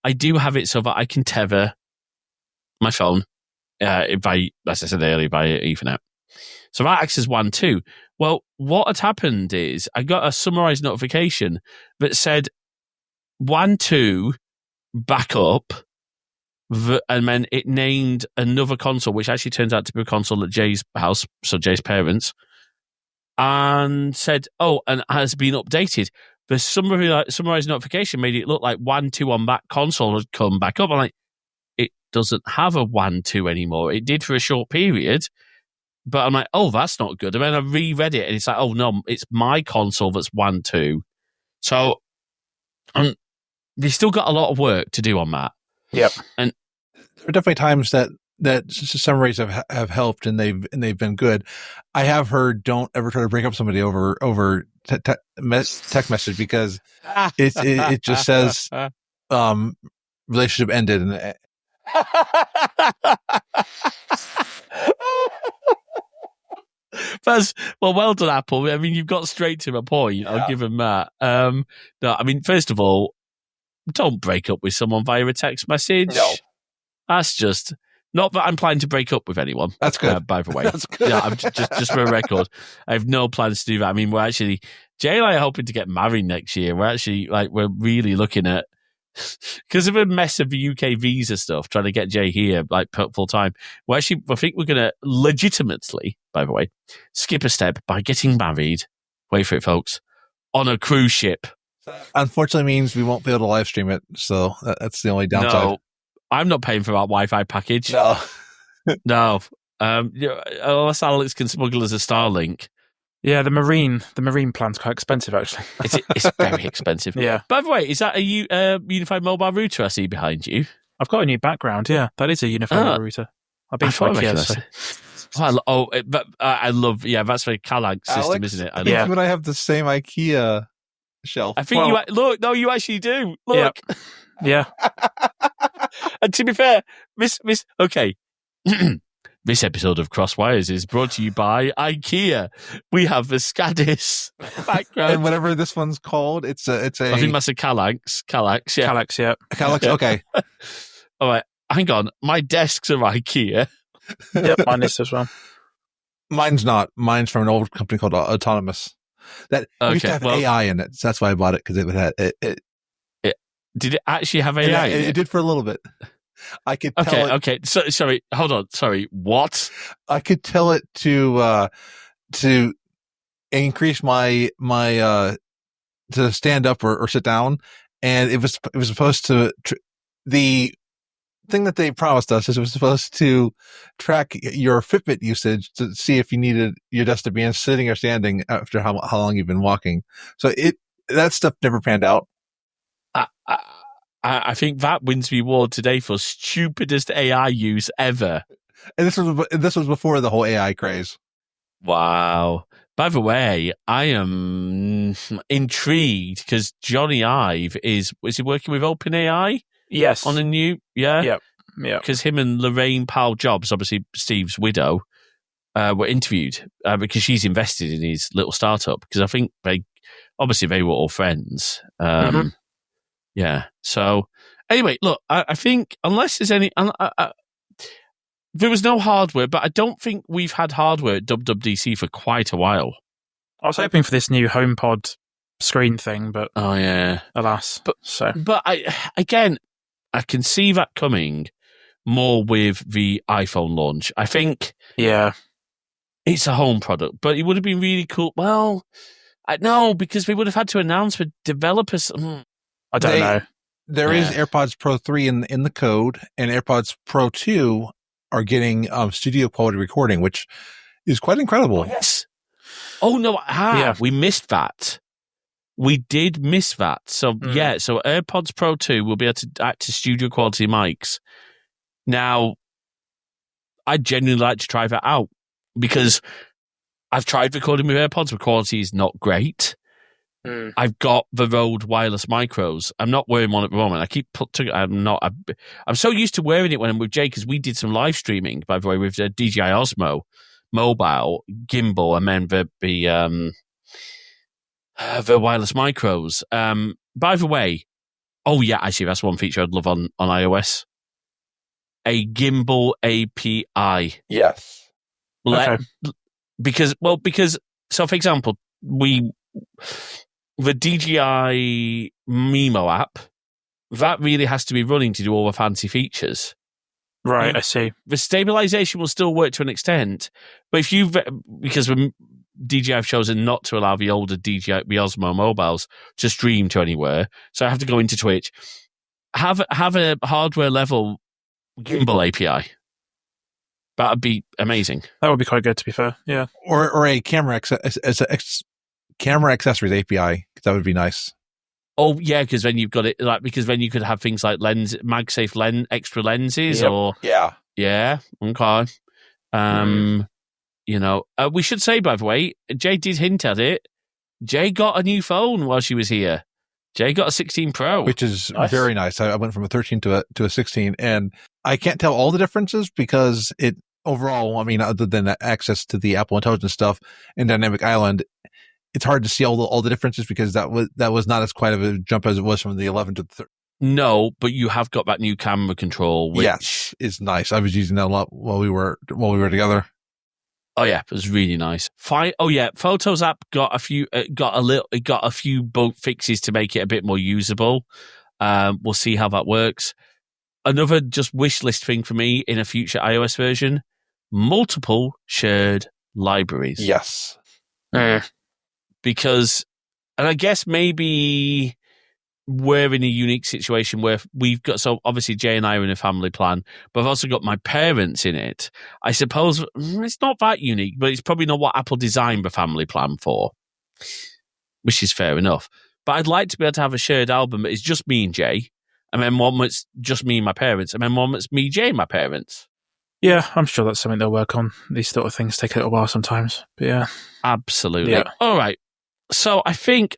I do have it so that I can tether my phone, as I said earlier, by Ethernet. So that acts as WAN too. Well, what had happened is I got a summarized notification that said WAN 2 backup, and then it named another console, which actually turns out to be a console at Jay's house, so Jay's parents, and said, and has been updated. The summarized notification made it look like WAN 2 on that console had come back up. I'm like, it doesn't have a WAN 2 anymore. It did for a short period, but I'm like, that's not good. And then I reread it, and it's like, no, it's my console that's WAN 2. So we've still got a lot of work to do on that. Yep. And there are definitely times that summaries have helped and they've been good. I have heard don't ever try to break up somebody over text message because it just says relationship ended and well done, Apple. I mean, you've got straight to the point. Yeah. I'll give them that. No, I mean, first of all, don't break up with someone via a text message. No. That's just not that I'm planning to break up with anyone. That's good. By the way. That's good. Yeah, I'm just for a record. I have no plans to do that. I mean, we're actually, Jay and I are hoping to get married next year. We're actually, we're really looking at, because of a mess of the UK visa stuff, trying to get Jay here, full time. I think we're going to legitimately, by the way, skip a step by getting married. Wait for it, folks. On a cruise ship. Unfortunately means we won't be able to live stream it. So that's the only downside. No, I'm not paying for that Wi-Fi package. No. No. Unless Alex can smuggle us a Starlink. Yeah, the marine plan's quite expensive, actually. It's very expensive. Yeah. By the way, is that a unified mobile router I see behind you? I've got a new background. Yeah, that is a unified mobile router. I've been to IKEA. I love. Yeah, that's the Kalag system, Alex, isn't it? I think you and I have the same IKEA shelf. I think look. No, you actually do. Look. Yeah. And to be fair, okay. This episode of Crosswires is brought to you by IKEA. We have the Scadis background. And whatever this one's called, it's a. I think that's a Kallax. Yeah. Kallax, yeah. Kallax, okay. All right, hang on. My desks are IKEA. Yep, mine is as well. Mine's not. Mine's from an old company called Autonomous. That used to have AI in it. So that's why I bought it, because it had it. Did it actually have AI? It did for a little bit. I could tell it. Okay. So, sorry, hold on. Sorry, what? I could tell it to increase my to stand up or sit down, and it was supposed to. The thing that they promised us is it was supposed to track your Fitbit usage to see if you needed your desk to be in sitting or standing after how long you've been walking. So that stuff never panned out. I think that wins the award today for stupidest AI use ever. And this was before the whole AI craze. Wow. By the way, I am intrigued because Johnny Ive is he working with OpenAI? Yes. On a new, yeah? Yeah. Because him and Lorraine Powell Jobs, obviously Steve's widow, were interviewed because she's invested in his little startup. Because I think they were all friends. Yeah. So anyway, look, I think unless there's any, there was no hardware, but I don't think we've had hardware at WWDC for quite a while. I was hoping for this new HomePod screen thing, but alas. But I can see that coming more with the iPhone launch. I think, it's a home product, but it would have been really cool. Well, no, because we would have had to announce with developers. I don't know. There is AirPods Pro 3 in the code, and AirPods Pro 2 are getting studio quality recording, which is quite incredible. Oh, yes. Oh, no. We missed that. We did miss that. So, so AirPods Pro 2 will be able to act as studio quality mics. Now, I'd genuinely like to try that out because I've tried recording with AirPods. The quality is not great. I've got the Rode wireless micros. I'm not wearing one at the moment. I'm so used to wearing it when I'm with Jay because we did some live streaming, by the way, with DJI Osmo mobile gimbal and then the wireless micros. By the way, actually, that's one feature I'd love on iOS. A gimbal API. Yes. Because so for example, the DJI Mimo app, that really has to be running to do all the fancy features. Right, I see. The stabilization will still work to an extent, but because DJI have chosen not to allow the older the Osmo mobiles to stream to anywhere, so I have to go into Twitch. Have a hardware level gimbal API. That'd be amazing. That would be quite good, to be fair. Yeah. Or a camera camera accessories API. That would be nice. Oh yeah, because then you've got it because then you could have things like MagSafe extra lenses okay. We should say, by the way, Jay did hint at it. Jay got a new phone while she was here. Jay got a 16 Pro, which is very nice. I went from a 13 to a 16, and I can't tell all the differences because overall, I mean, other than access to the Apple Intelligence stuff and Dynamic Island, it's hard to see all the differences because that was not as quite of a jump as it was from the 11 to the 13. No, but you have got that new camera control, which yes, is nice. I was using that a lot while we were together. Oh yeah, it was really nice. Photos app got a few bug fixes to make it a bit more usable. We'll see how that works. Another just wish list thing for me in a future iOS version: multiple shared libraries. Yes, because, and I guess maybe we're in a unique situation where we've got, so obviously Jay and I are in a family plan, but I've also got my parents in it. I suppose it's not that unique, but it's probably not what Apple designed the family plan for, which is fair enough. But I'd like to be able to have a shared album that is just me and Jay, and then one that's just me and my parents, and then one that's me, Jay, and my parents. Yeah, I'm sure that's something they'll work on. These sort of things take a little while sometimes, but yeah. Absolutely. Yeah. All right. So I think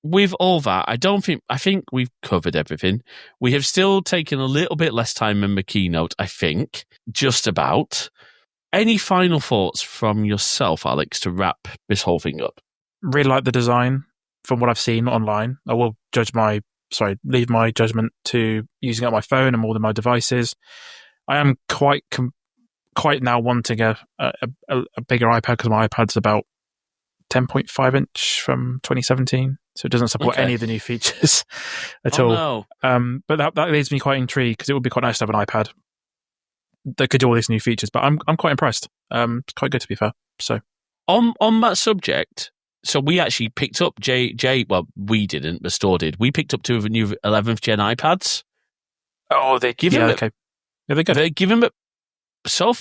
with all that, I think we've covered everything. We have still taken a little bit less time in the keynote, I think, just about. Any final thoughts from yourself, Alex, to wrap this whole thing up? Really like the design from what I've seen online. I will leave my judgment to using it on my phone and more than my devices. I am quite now wanting a bigger iPad because my iPad's about 10.5 inch from 2017, so it doesn't support any of the new features at all. No. But that leaves me quite intrigued because it would be quite nice to have an iPad that could do all these new features. But I'm quite impressed. It's quite good, to be fair. So on that subject, so we actually picked up Jay. Well, we didn't. The store did. We picked up 2 of the new 11th gen iPads. Oh, they give them. Okay. Yeah, they're good. They give them.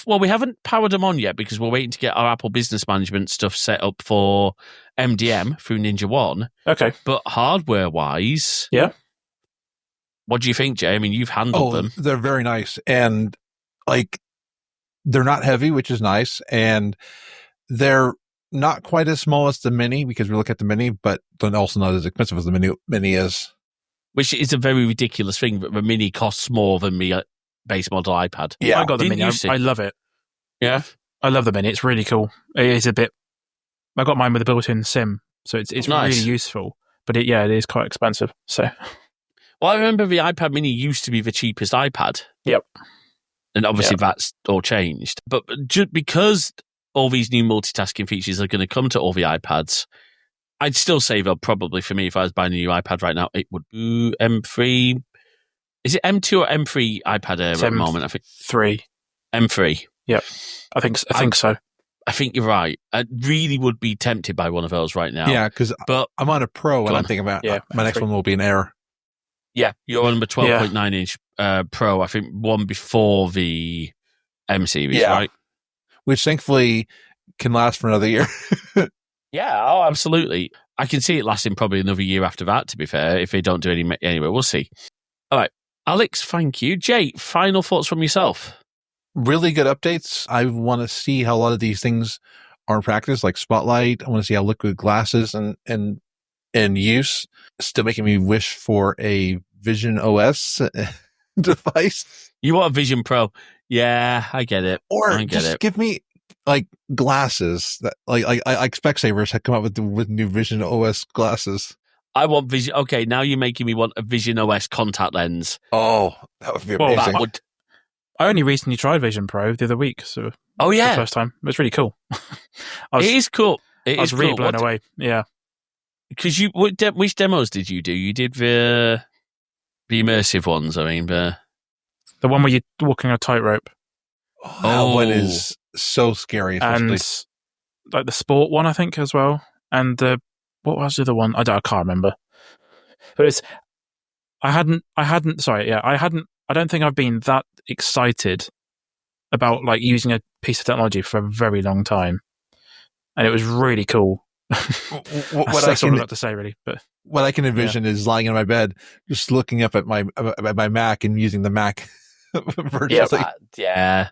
Well, we haven't powered them on yet because we're waiting to get our Apple Business Management stuff set up for MDM through Ninja One. Okay. But hardware-wise... Yeah. What do you think, Jay? I mean, you've handled them. They're very nice. And, they're not heavy, which is nice. And they're not quite as small as the Mini because we look at the Mini, but they're also not as expensive as the Mini is. Which is a very ridiculous thing, but the Mini costs more than the base model iPad. Yeah, I got the Mini. I love it. Yeah, I love the Mini. It's really cool. It is a bit. I got mine with a built-in SIM, so it's nice. Really useful. But it is quite expensive. So, well, I remember the iPad Mini used to be the cheapest iPad. Yep. And obviously that's all changed. But just because all these new multitasking features are going to come to all the iPads, I'd still say they'll probably, for me, if I was buying a new iPad right now, it would be M3. Is it M2 or M3 iPad Air at the moment? I think 3. M3. Yep. I think so. I think you're right. I really would be tempted by one of those right now. Yeah, because I'm on a Pro and I'm thinking about my next one will be an Air. Yeah, you're on the 12.9 inch Pro. I think one before the M series, right? Which thankfully can last for another year. Yeah, absolutely. I can see it lasting probably another year after that, to be fair, if they don't do any anyway. We'll see. All right. Alex, thank you. Jay, final thoughts from yourself? Really good updates. I want to see how a lot of these things are in practice, like Spotlight. I want to see how Liquid Glasses and use. Still making me wish for a Vision OS device. You want a Vision Pro? Yeah, I get it. Or just give me glasses that like Specsavers had come up with new Vision OS glasses. I want Vision. Okay, now you're making me want a Vision OS contact lens. Oh, that would be amazing. I only recently tried Vision Pro the other week, so the first time. It was really cool. It is cool. I was really blown away. Yeah, because which demos did you do? You did the immersive ones. I mean, the one where you're walking a tightrope. That one is so scary, especially. And like the sport one, I think, as well. And what was the other one? I can't remember. But I don't think I've been that excited about using a piece of technology for a very long time, and it was really cool. That's all I've got to say, really. But what I can envision is lying in my bed, just looking up at my Mac and using the Mac virtually. Yeah.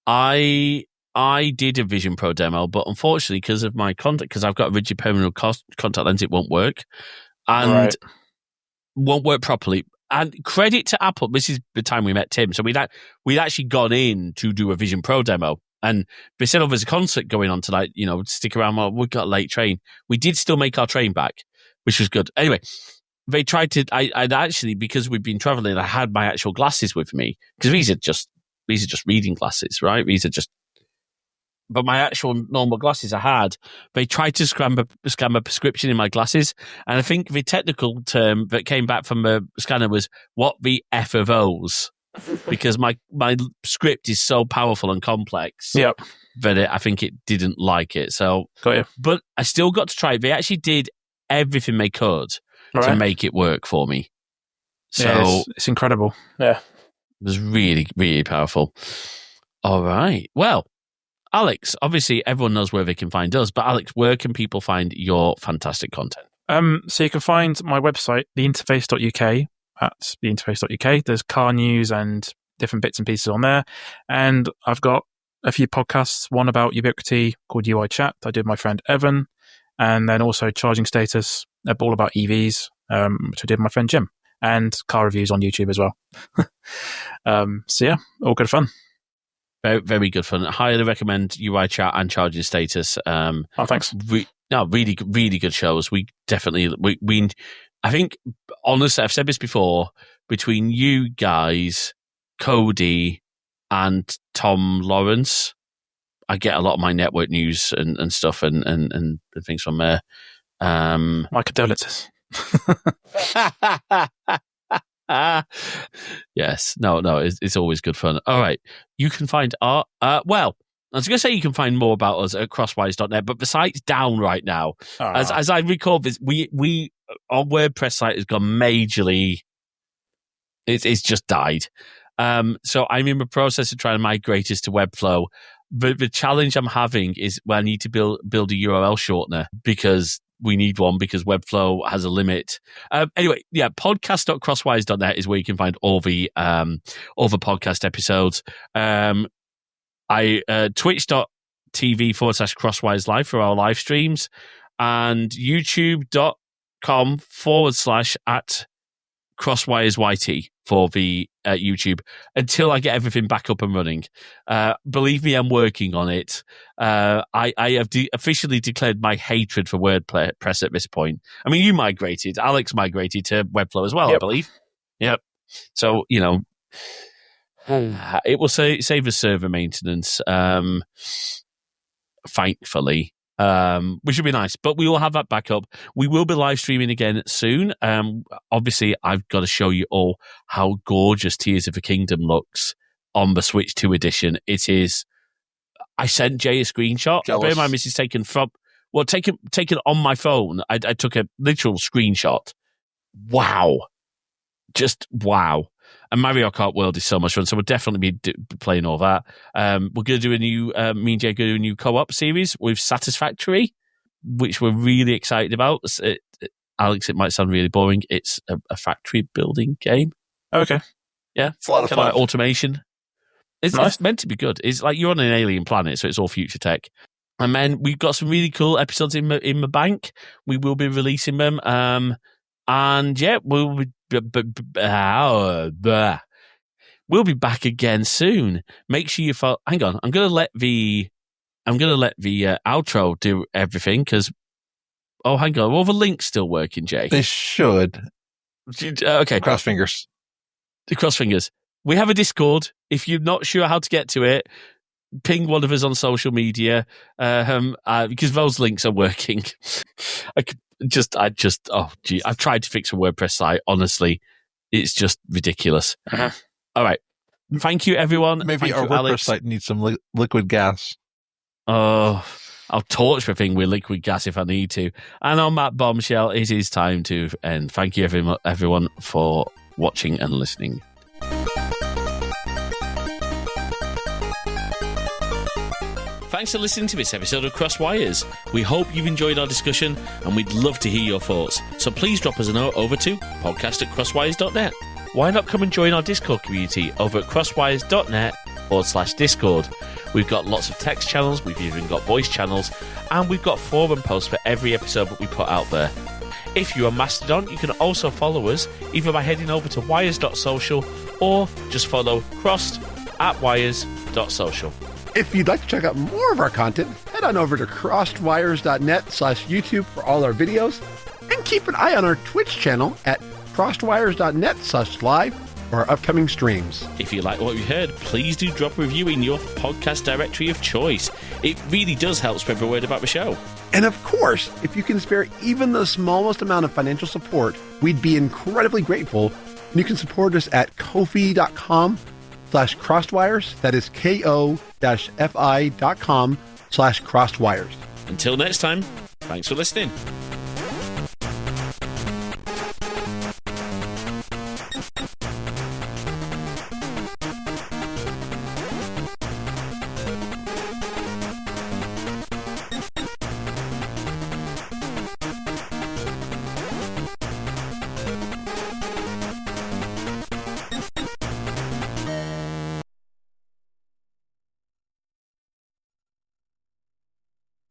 I did a Vision Pro demo, but unfortunately, because of my contact, because I've got a rigid permanent contact lens, it won't work, and won't work properly. And credit to Apple, this is the time we met Tim, so we'd actually gone in to do a Vision Pro demo, And they said, there's a concert going on tonight, stick around. Well, we've got a late train. We did still make our train back, which was good. Anyway, they tried to, I'd actually, because we've been traveling, I had my actual glasses with me, because these are just reading glasses, right? But my actual normal glasses I had, they tried to scam a prescription in my glasses. And I think the technical term that came back from the scanner was, what the F are those? Because my script is so powerful and complex that I think it didn't like it. So, got you. But I still got to try it. They actually did everything they could to make it work for me. So it's incredible. Yeah. It was really, really powerful. All right. Well, Alex, obviously everyone knows where they can find us, but Alex, where can people find your fantastic content? So you can find my website, theinterface.uk, at theinterface.uk. There's car news and different bits and pieces on there. And I've got a few podcasts, one about Ubiquity called UI Chat I did with my friend Evan, and then also Charging Status, all about EVs, which I did with my friend Jim, and car reviews on YouTube as well. So yeah, all good fun. Very, very good fun. I highly recommend UI Chat and Charging Status. Thanks. Really, really good shows. We definitely, I think, honestly, I've said this before, between you guys, Cody, and Tom Lawrence, I get a lot of my network news and stuff and things from there. My condolences. Yes. No, it's always good fun. All right. You can find our, well, I was going to say you can find more about us at crosswise.net, but the site's down right now. As I record this, our WordPress site has gone majorly, it's just died. So I'm in the process of trying to migrate us to Webflow. The challenge I'm having is I need to build a URL shortener because we need one because Webflow has a limit. Anyway, yeah, podcast.crosswise.net is where you can find all the podcast episodes. Twitch.tv/crosswise live for our live streams, and youtube.com/@crosswiresyt for the YouTube until I get everything back up and running. Believe me, I'm working on it. I have officially declared my hatred for WordPress at this point. I mean, Alex migrated to Webflow as well, I believe. Yep. So, it will save us server maintenance, thankfully, which would be nice. But we will have that back up. We will be live streaming again soon. Obviously, I've got to show you all how gorgeous Tears of the Kingdom looks on the Switch 2 edition. It is. I sent Jay a screenshot. Bear in mind, this is taken on my phone. I took a literal screenshot. Wow. Just wow. And Mario Kart World is so much fun, so we'll definitely be playing all that. We're going to do me and Jay are going to do a new co-op series with Satisfactory, which we're really excited about. Alex, it might sound really boring. It's a factory building game. Okay. Yeah. It's a lot of fun. Like automation. It's meant to be good. It's like you're on an alien planet, so it's all future tech. And then we've got some really cool episodes in the bank. We will be releasing them. And yeah, we'll be back again soon. Make sure you follow. Hang on, I'm gonna let the outro do everything because. Oh, hang on, all the links still working, Jay? They should. Okay, cross fingers. Cross fingers. We have a Discord. If you're not sure how to get to it, ping one of us on social media because those links are working. I've tried to fix a WordPress site. Honestly, it's just ridiculous. Uh-huh. All right. Thank you, everyone. Maybe our WordPress site needs some liquid gas. Oh, I'll torch the thing with liquid gas if I need to. And on that bombshell, it is time to end. Thank you, everyone, for watching and listening. Thanks for listening to this episode of Crosswires. We hope you've enjoyed our discussion and we'd love to hear your thoughts. So please drop us a note over to podcast@crosswires.net. Why not come and join our Discord community over at crosswires.net/Discord. We've got lots of text channels, we've even got voice channels, and we've got forum posts for every episode that we put out there. If you're a Mastodon, you can also follow us either by heading over to wires.social or just follow crossed@wires.social. If you'd like to check out more of our content, head on over to crossedwires.net/YouTube for all our videos, and keep an eye on our Twitch channel at crossedwires.net/live for our upcoming streams. If you like what you heard, please do drop a review in your podcast directory of choice. It really does help spread the word about the show. And of course, if you can spare even the smallest amount of financial support, we'd be incredibly grateful. And you can support us at ko-fi.com/crossedwires. That is ko-fi.com/crossedwires. Until next time, thanks for listening.